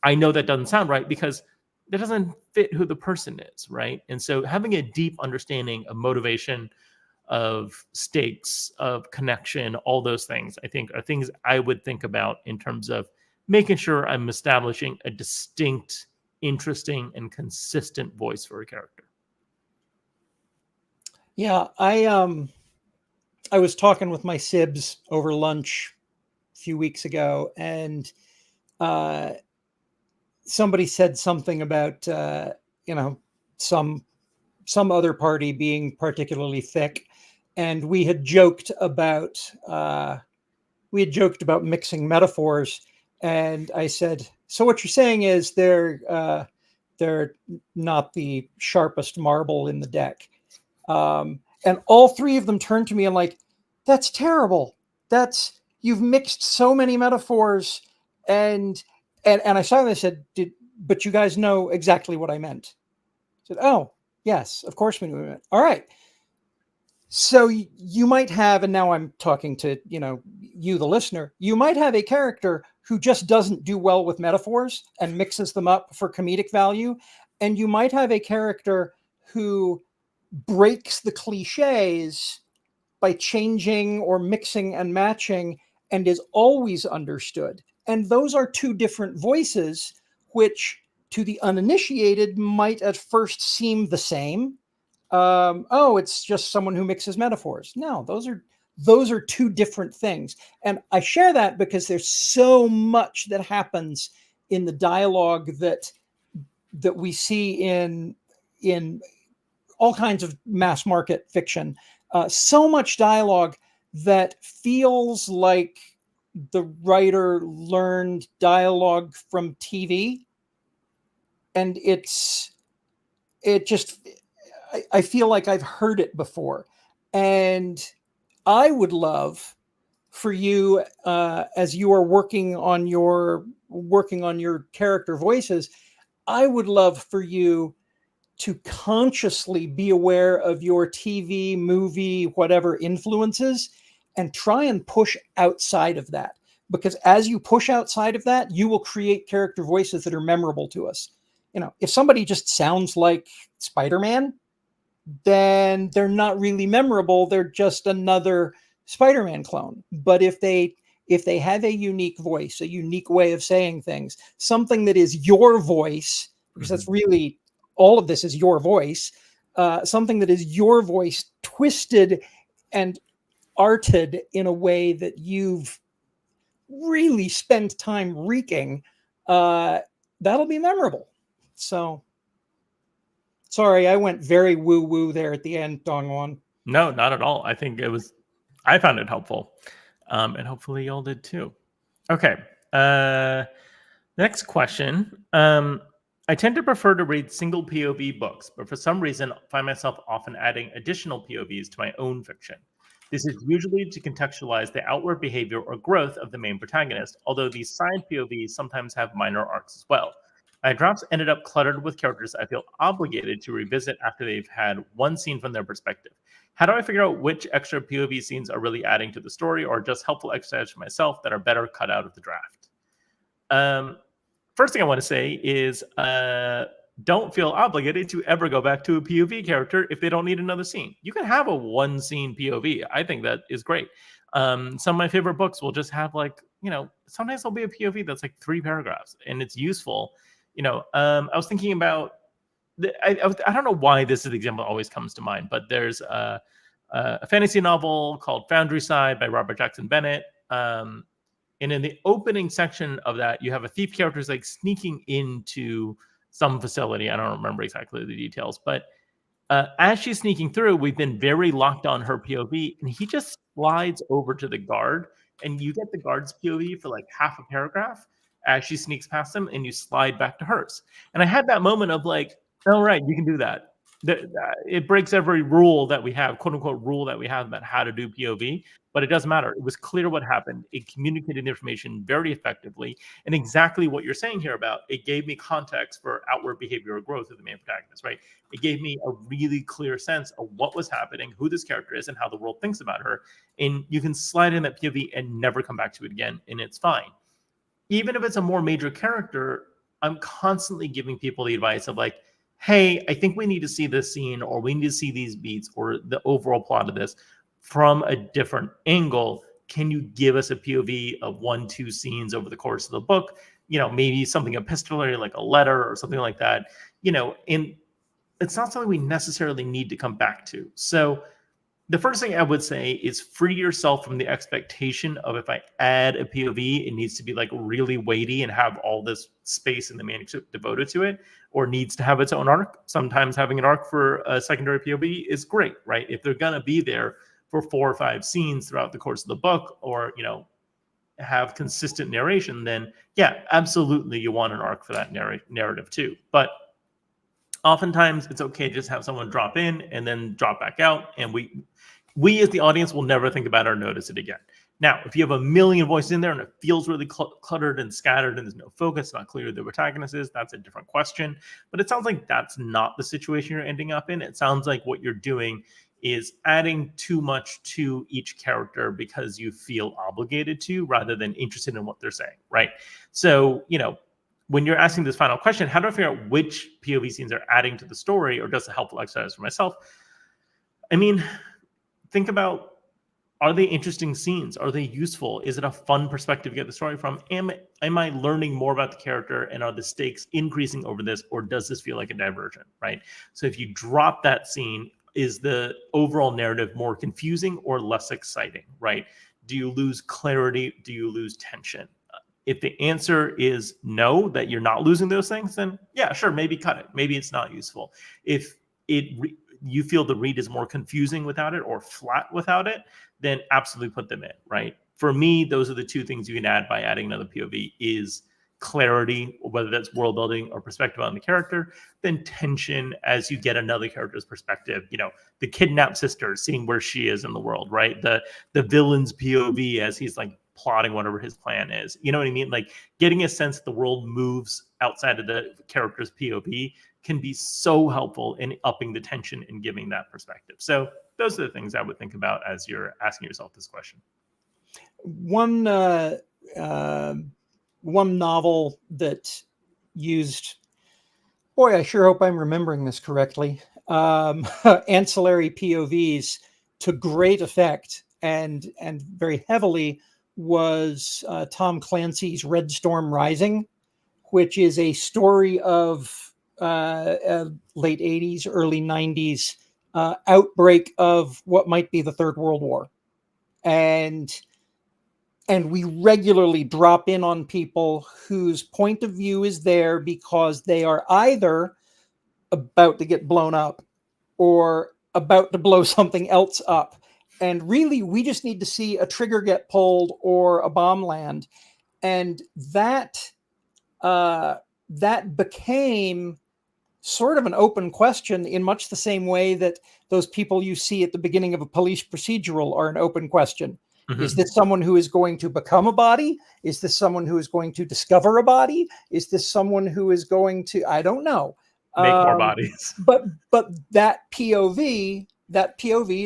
I know that doesn't sound right because that doesn't fit who the person is, right? And so having a deep understanding of motivation, of stakes, of connection, all those things, I think are things I would think about in terms of making sure I'm establishing a distinct, interesting, and consistent voice for a character. Yeah, I was talking with my Sibs over lunch a few weeks ago, and somebody said something about some other party being particularly thick, and we had joked about mixing metaphors, and I said, "So what you're saying is they're not the sharpest marble in the deck." And all three of them turned to me and like, "That's terrible. You've mixed so many metaphors." And I silently said, "But you guys know exactly what I meant." I said, "Oh, yes, of course we knew what I meant. All right." So you might have, and now I'm talking to, you, the listener, you might have a character who just doesn't do well with metaphors and mixes them up for comedic value. And you might have a character who breaks the cliches by changing or mixing and matching and is always understood. And those are two different voices, which to the uninitiated might at first seem the same. Oh, it's just someone who mixes metaphors. No, those are two different things. And I share that because there's so much that happens in the dialogue that we see in all kinds of mass market fiction. So much dialogue that feels like the writer learned dialogue from TV, and I feel like I've heard it before. And I would love for you, as you are working on your character voices, I would love for you to consciously be aware of your TV, movie, whatever influences, and try and push outside of that. Because as you push outside of that, you will create character voices that are memorable to us. If somebody just sounds like Spider-Man, then they're not really memorable. They're just another Spider-Man clone. But if they have a unique voice, a unique way of saying things, something that is your voice, because that's really all of this is your voice, something that is your voice twisted and arted in a way that you've really spent time wreaking, that'll be memorable. So sorry, I went very woo-woo there at the end, Dongwon. No, not at all. I think I found it helpful. And hopefully y'all did too. Okay. Next question. I tend to prefer to read single POV books, but for some reason find myself often adding additional POVs to my own fiction. This is usually to contextualize the outward behavior or growth of the main protagonist, although these side POVs sometimes have minor arcs as well. My drafts ended up cluttered with characters I feel obligated to revisit after they've had one scene from their perspective. How do I figure out which extra POV scenes are really adding to the story or just helpful exercise for myself that are better cut out of the draft? First thing I want to say is don't feel obligated to ever go back to a POV character if they don't need another scene. You can have a one scene POV. I think that is great. Some of my favorite books will just have sometimes there'll be a POV that's like 3 paragraphs, and it's useful I was thinking about I don't know why this is the example that always comes to mind, but there's a fantasy novel called Foundry Side by Robert Jackson Bennett. And in the opening section of that, you have a thief character who's like sneaking into some facility. I don't remember exactly the details, but as she's sneaking through, we've been very locked on her POV, and he just slides over to the guard, and you get the guard's POV for like half a paragraph as she sneaks past him, and you slide back to hers. And I had that moment of like, all right, you can do that. It breaks every rule that we have, quote unquote, rule that we have about how to do POV, but it doesn't matter. It was clear what happened. It communicated information very effectively, and exactly what you're saying here about it gave me context for outward behavioral growth of the main protagonist, right? It gave me a really clear sense of what was happening, who this character is, and how the world thinks about her. And you can slide in that POV and never come back to it again, and it's fine. Even if it's a more major character, I'm constantly giving people the advice of like, hey, I think we need to see this scene, or we need to see these beats, or the overall plot of this from a different angle. Can you give us a POV of 1-2 scenes over the course of the book? Maybe something epistolary, like a letter or something like that. And it's not something we necessarily need to come back to. So the first thing I would say is free yourself from the expectation of, if I add a POV, it needs to be like really weighty and have all this space in the manuscript devoted to it, or needs to have its own arc. Sometimes having an arc for a secondary POV is great, right? If they're going to be there for 4 or 5 scenes throughout the course of the book, or, have consistent narration, then yeah, absolutely you want an arc for that narrative too. But oftentimes it's okay to just have someone drop in and then drop back out, and we as the audience will never think about it or notice it again. Now, if you have a million voices in there and it feels really cluttered and scattered and there's no focus, not clear who the protagonist is, that's a different question. But it sounds like that's not the situation you're ending up in. It sounds like what you're doing is adding too much to each character because you feel obligated to, rather than interested in what they're saying, right? So, when you're asking this final question, how do I figure out which POV scenes are adding to the story, or just a helpful exercise for myself? I mean, think about, are they interesting scenes? Are they useful? Is it a fun perspective to get the story from? Am I learning more about the character, and are the stakes increasing over this, or does this feel like a diversion, right? So if you drop that scene, is the overall narrative more confusing or less exciting, right? Do you lose clarity? Do you lose tension? If the answer is no, that you're not losing those things, then yeah, sure, maybe cut it. Maybe it's not useful. If you feel the read is more confusing without it, or flat without it, then absolutely put them in, right? For me, those are the 2 things you can add by adding another POV: is clarity, whether that's world building or perspective on the character, then tension as you get another character's perspective. The kidnapped sister, seeing where she is in the world, right? The villain's POV as he's like plotting whatever his plan is. You know what I mean? Like, getting a sense that the world moves outside of the character's POV can be so helpful in upping the tension and giving that perspective. So those are the things I would think about as you're asking yourself this question. One novel that used, boy, I sure hope I'm remembering this correctly, ancillary POVs to great effect and very heavily, was Tom Clancy's Red Storm Rising, which is a story of late 80s, early 90s outbreak of what might be the Third World War. And we regularly drop in on people whose point of view is there because they are either about to get blown up or about to blow something else up. And really, we just need to see a trigger get pulled or a bomb land. And that became sort of an open question, in much the same way that those people you see at the beginning of a police procedural are an open question. Mm-hmm. Is this someone who is going to become a body? Is this someone who is going to discover a body? Is this someone who is going to, I don't know, make more bodies? But that POV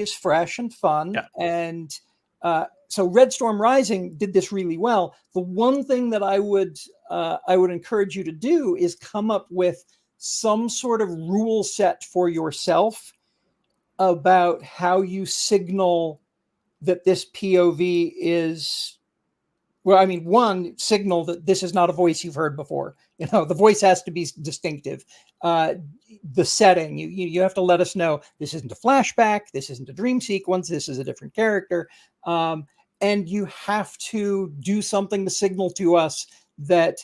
is fresh and fun. Yeah. And so Red Storm Rising did this really well. The one thing that I would encourage you to do is come up with some sort of rule set for yourself about how you signal that this POV is Well, I mean, one, signal that this is not a voice you've heard before. The voice has to be distinctive. The setting, you have to let us know this isn't a flashback, this isn't a dream sequence, this is a different character. And you have to do something to signal to us that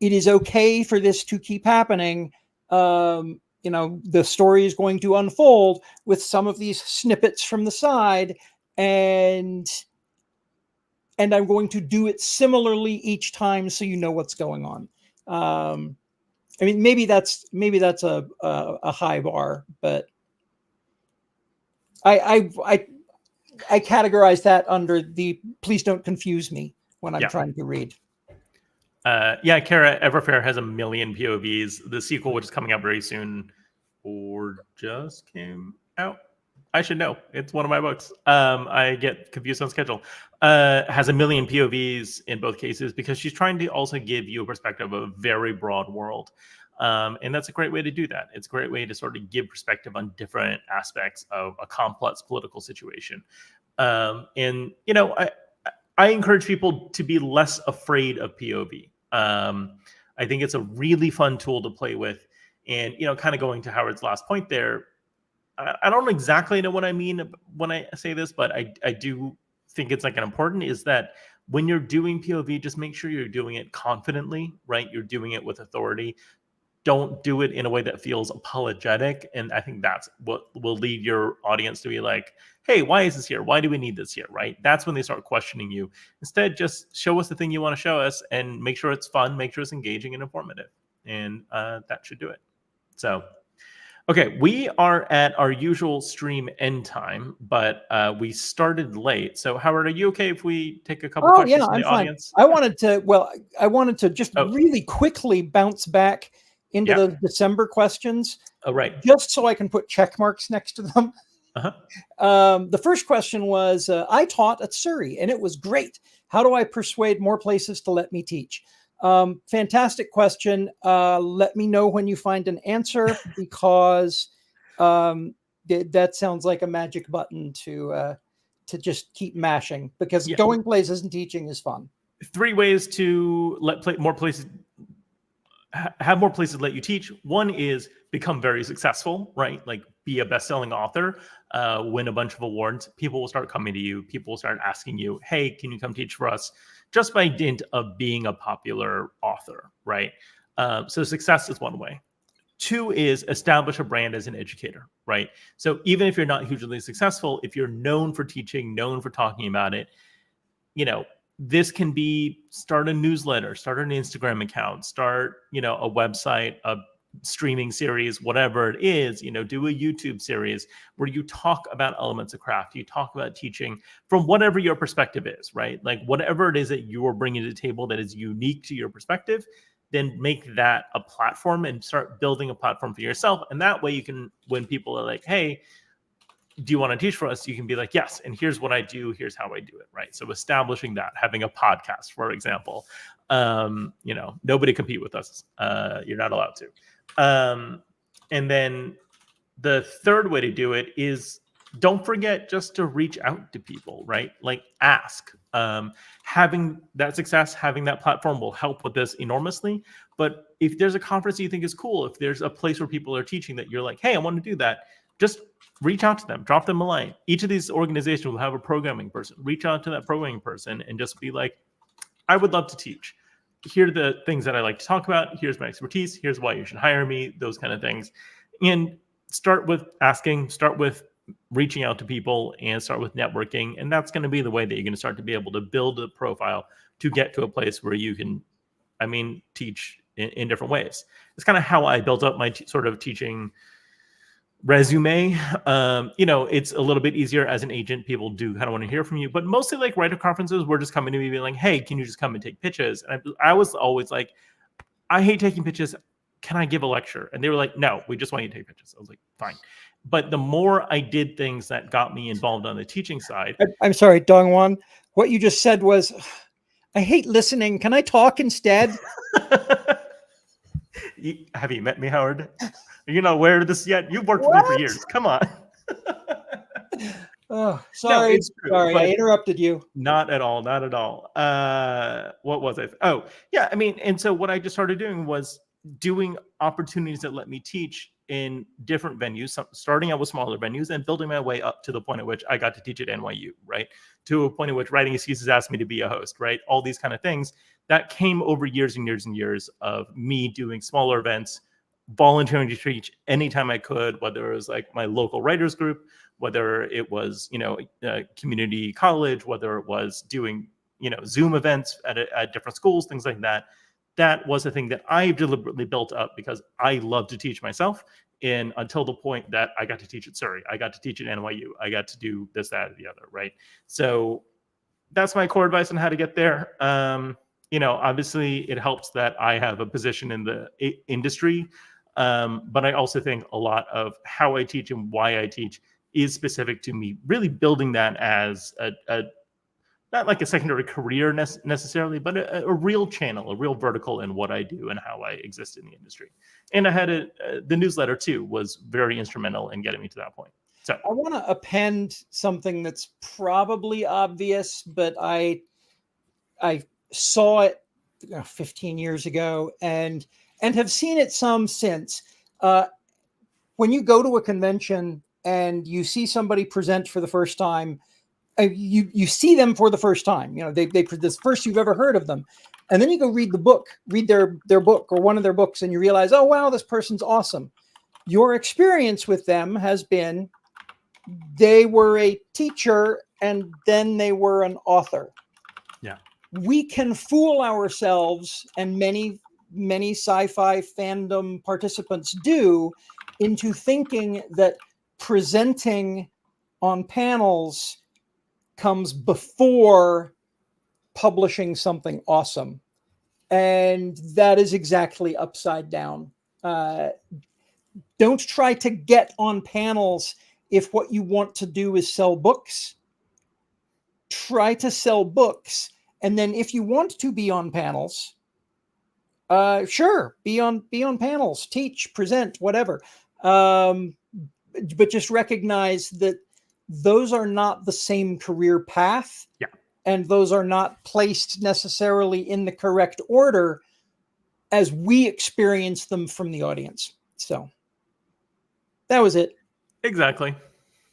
it is okay for this to keep happening. The story is going to unfold with some of these snippets from the side, and I'm going to do it similarly each time, so you know what's going on. I mean, maybe that's a high bar, but I categorize that under the please don't confuse me when I'm trying to read. Kara Everfair has 1 million POVs. The sequel, which is coming out very soon, or just came out. I should know. It's one of my books. I get confused on schedule. Has 1 million POVs in both cases because she's trying to also give you a perspective of a very broad world. And that's a great way to do that. It's a great way to sort of give perspective on different aspects of a complex political situation. And, I encourage people to be less afraid of POV. I think it's a really fun tool to play with. And, kind of going to Howard's last point there, I don't exactly know what I mean when I say this, but I do think it's like an important is that when you're doing POV, just make sure you're doing it confidently, right? You're doing it with authority. Don't do it in a way that feels apologetic. And I think that's what will lead your audience to be like, hey, why is this here? Why do we need this here, right? That's when they start questioning you. Instead, just show us the thing you want to show us and make sure it's fun, make sure it's engaging and informative. And that should do it. So, okay, we are at our usual stream end time, but we started late. So, Howard, are you okay if we take a couple questions from the audience? I wanted to just really quickly bounce back into the December questions. Oh, right. Just so I can put check marks next to them. The first question was, I taught at Surrey and it was great. How do I persuade more places to let me teach? Fantastic question. Let me know when you find an answer because that sounds like a magic button to just keep mashing because going places and teaching is fun. 3 ways to more places have more places let you teach. One is become very successful, right? Like be a best-selling author, win a bunch of awards. People will start coming to you. People will start asking you, hey, can you come teach for us? Just by dint of being a popular author, right? So success is one way. 2 is establish a brand as an educator, right? So even if you're not hugely successful, if you're known for teaching, known for talking about it, this can be start a newsletter, start an Instagram account, start, a website, a streaming series, whatever it is, do a YouTube series where you talk about elements of craft, you talk about teaching from whatever your perspective is, right? Like whatever it is that you're bringing to the table that is unique to your perspective, then make that a platform and start building a platform for yourself. And that way you can, when people are like, hey, do you want to teach for us? You can be like, yes, and here's what I do, here's how I do it, right? So establishing that, having a podcast, for example, nobody compete with us. You're not allowed to. And then the third way to do it is don't forget just to reach out to people, right? Like ask. Having that success, having that platform will help with this enormously. But if there's a conference you think is cool, if there's a place where people are teaching that you're like, hey, I want to do that, just reach out to them, drop them a line. Each of these organizations will have a programming person. Reach out to that programming person and just be like, I would love to teach. Here are the things that I like to talk about. Here's my expertise. Here's why you should hire me, those kind of things. And start with asking, start with reaching out to people, and start with networking. And that's going to be the way that you're going to start to be able to build a profile to get to a place where you can, teach in different ways. It's kind of how I built up my sort of teaching resume. It's a little bit easier as an agent. People do kind of want to hear from you, but mostly like writer conferences, we're just coming to me being like, hey, can you just come and take pitches? And I was always like, I hate taking pitches. Can I give a lecture? And they were like, no, we just want you to take pitches. I was like, fine. But the more I did things that got me involved on the teaching side. I'm sorry, Dongwon. What you just said was, I hate listening. Can I talk instead? Have you met me, Howard? Are you not aware of this yet? You've worked with me for years. Come on. Oh, No, sorry, it's true, sorry, I but interrupted you. not at all, not at all. What was it? Oh, yeah. I mean, and so what I just started doing was doing opportunities that let me teach in different venues, starting out with smaller venues and building my way up to the point at which I got to teach at NYU, right? To a point at which Writing Excuses asked me to be a host, right? All these kind of things that came over years and years and years of me doing smaller events, volunteering to teach anytime I could, whether it was like my local writers group, whether it was, community college, whether it was doing, Zoom events at different schools, things like that. That was a thing that I deliberately built up because I love to teach myself. And until the point that I got to teach at Surrey, I got to teach at NYU, I got to do this, that, or the other, right? So that's my core advice on how to get there. Obviously it helps that I have a position in the industry. But I also think a lot of how I teach and why I teach is specific to me really building that as a not like a secondary career necessarily, but a real channel, a real vertical in what I do and how I exist in the industry. And I had the newsletter too was very instrumental in getting me to that point. So I want to append something that's probably obvious, but I saw it 15 years ago and have seen it some since. When you go to a convention and you see somebody present for the first time, you see them for the first time. They this first you've ever heard of them, and then you go read their book or one of their books, and you realize, oh wow, this person's awesome. Your experience with them has been they were a teacher and then they were an author. Yeah, we can fool ourselves, and many sci-fi fandom participants do, into thinking that presenting on panels comes before publishing something awesome. And that is exactly upside down. Don't try to get on panels if what you want to do is sell books. Try to sell books. And then if you want to be on panels, sure, be on panels, teach, present, whatever. But just recognize that those are not the same career path. Yeah. And those are not placed necessarily in the correct order as we experience them from the audience. So that was it. exactly.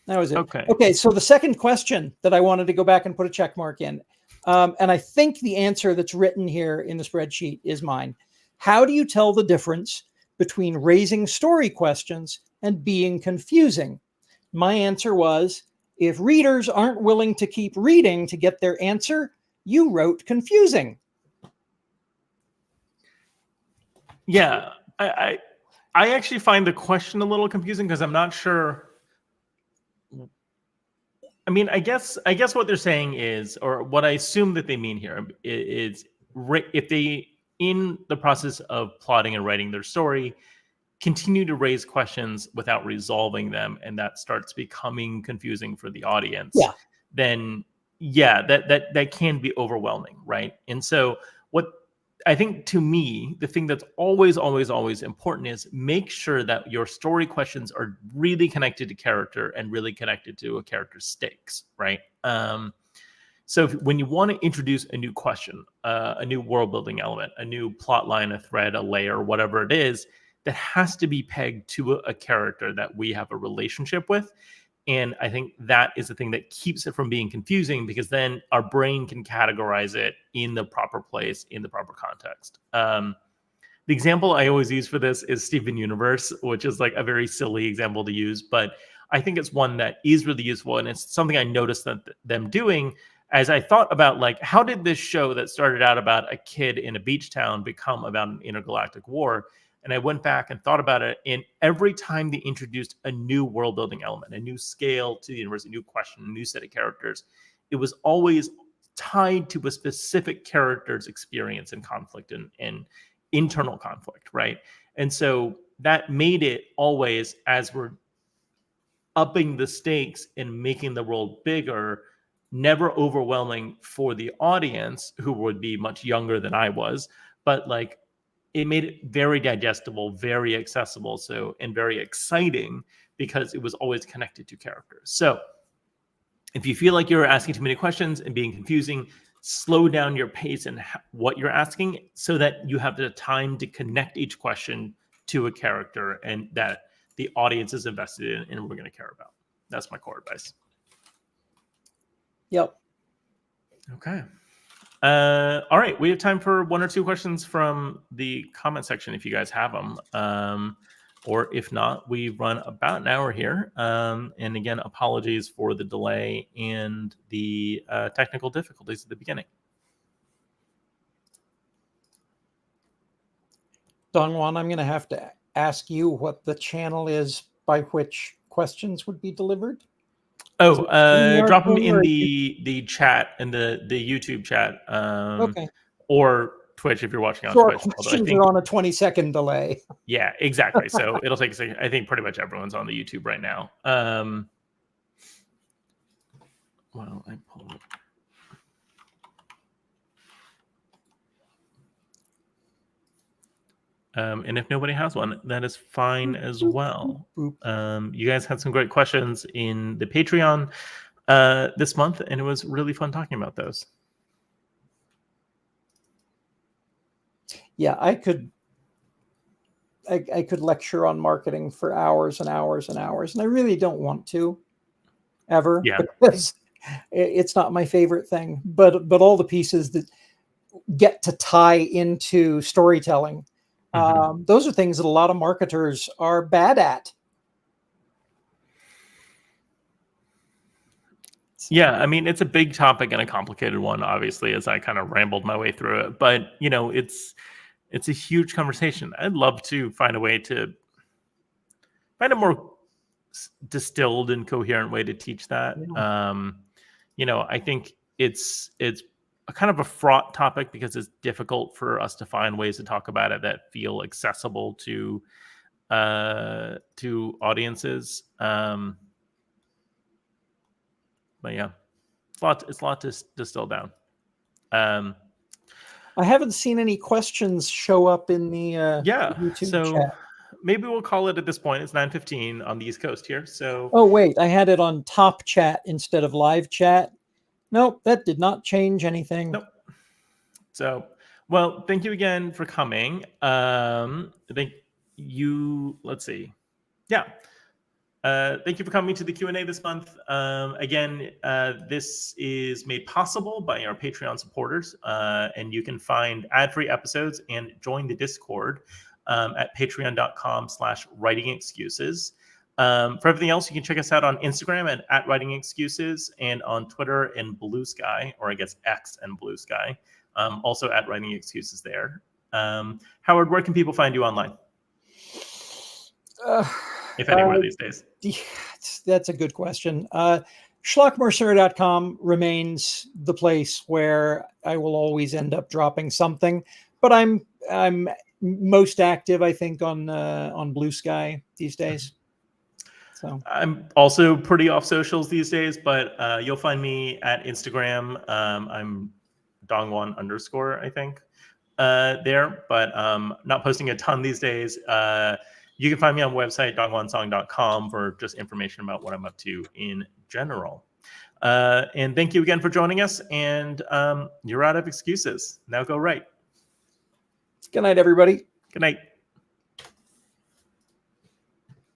That was it. Okay. Okay. So the second question that I wanted to go back and put a check mark in, and I think the answer that's written here in the spreadsheet is mine. How do you tell the difference between raising story questions and being confusing? My answer was, if readers aren't willing to keep reading to get their answer, you wrote confusing. Yeah, I actually find the question a little confusing because I'm not sure. I mean, I guess what they're saying is, or what I assume that they mean here is, if they, in the process of plotting and writing their story, continue to raise questions without resolving them, and that starts becoming confusing for the audience, Yeah. then yeah, that can be overwhelming, right? And so what I think, to me, the thing that's always important is make sure that your story questions are really connected to character and really connected to a character's stakes, right? So when you want to introduce a new question, a new world building element, a new plot line, a thread, a layer, whatever it is, that has to be pegged to a character that we have a relationship with. And I think that is the thing that keeps it from being confusing, because then our brain can categorize it in the proper place, in the proper context. The example I always use for this is Steven Universe, which is like a very silly example to use, but I think it's one that is really useful. And it's something I noticed that them doing as I thought about, like, how did this show that started out about a kid in a beach town become about an intergalactic war? And I went back and thought about it. And every time they introduced a new world building element, a new scale to the universe, a new question, a new set of characters, it was always tied to a specific character's experience and conflict and internal conflict, right? And so that made it always, as we're upping the stakes and making the world bigger, never overwhelming for the audience, who would be much younger than I was, but like, it made it very digestible, very accessible, and very exciting, because it was always connected to characters. So If you feel like you're asking too many questions and being confusing, slow down your pace and what you're asking so that you have the time to connect each question to a character and that the audience is invested in and we're going to care about. That's my core advice. Yep. Okay. All right. We have time for one or two questions from the comment section if you guys have them. Or if not, we run about an hour here. And again, apologies for the delay and the technical difficulties at the beginning. Dongwon, I'm going to have to ask you what the channel is by which questions would be delivered. Oh, drop them thing, in or the chat, in the YouTube chat. Okay. Or Twitch if you're watching on So our Twitch. Although I questions think, are on a 20-second delay. yeah, exactly. So it'll take a second. I think pretty much everyone's on the YouTube right now. Well, I pulled it. And if nobody has one, that is fine as well. You guys had some great questions in the Patreon this month, and it was really fun talking about those. Yeah, I could lecture on marketing for hours and hours and hours, and I really don't want to ever, Yeah. because it's not my favorite thing. But all the pieces that get to tie into storytelling, those are things that a lot of marketers are bad at. Yeah, I mean, it's a big topic and a complicated one, obviously, as I kind of rambled my way through it. But, you know, it's a huge conversation. I'd love to find a way to find a more distilled and coherent way to teach that. Yeah. You know, I think it's a kind of a fraught topic because it's difficult for us to find ways to talk about it that feel accessible to audiences. But yeah, it's a lot to distill down. I haven't seen any questions show up in the YouTube chat. Maybe we'll call it at this point. It's 9:15 on the East Coast here. So oh wait, I had it on top chat instead of live chat. Nope, that did not change anything. Nope. So, well, thank you again for coming. Thank you. Let's see. Yeah. Thank you for coming to the Q&A this month. Again, this is made possible by our Patreon supporters, and you can find ad-free episodes and join the Discord at patreon.com/writingexcuses. For everything else, you can check us out on Instagram at @writingexcuses and on Twitter and Blue Sky, or I guess X and Blue Sky. Also at Writing Excuses there. Howard, where can people find you online? If anywhere these days. That's a good question. Schlockmercer.com remains the place where I will always end up dropping something, but I'm most active, I think, on Blue Sky these days. So I'm also pretty off socials these days, but you'll find me at Instagram. I'm Dongwon _ I think there, but not posting a ton these days. You can find me on the website, dongwonsong.com, for just information about what I'm up to in general. And thank you again for joining us. And you're out of excuses. Now go write. Good night, everybody. Good night.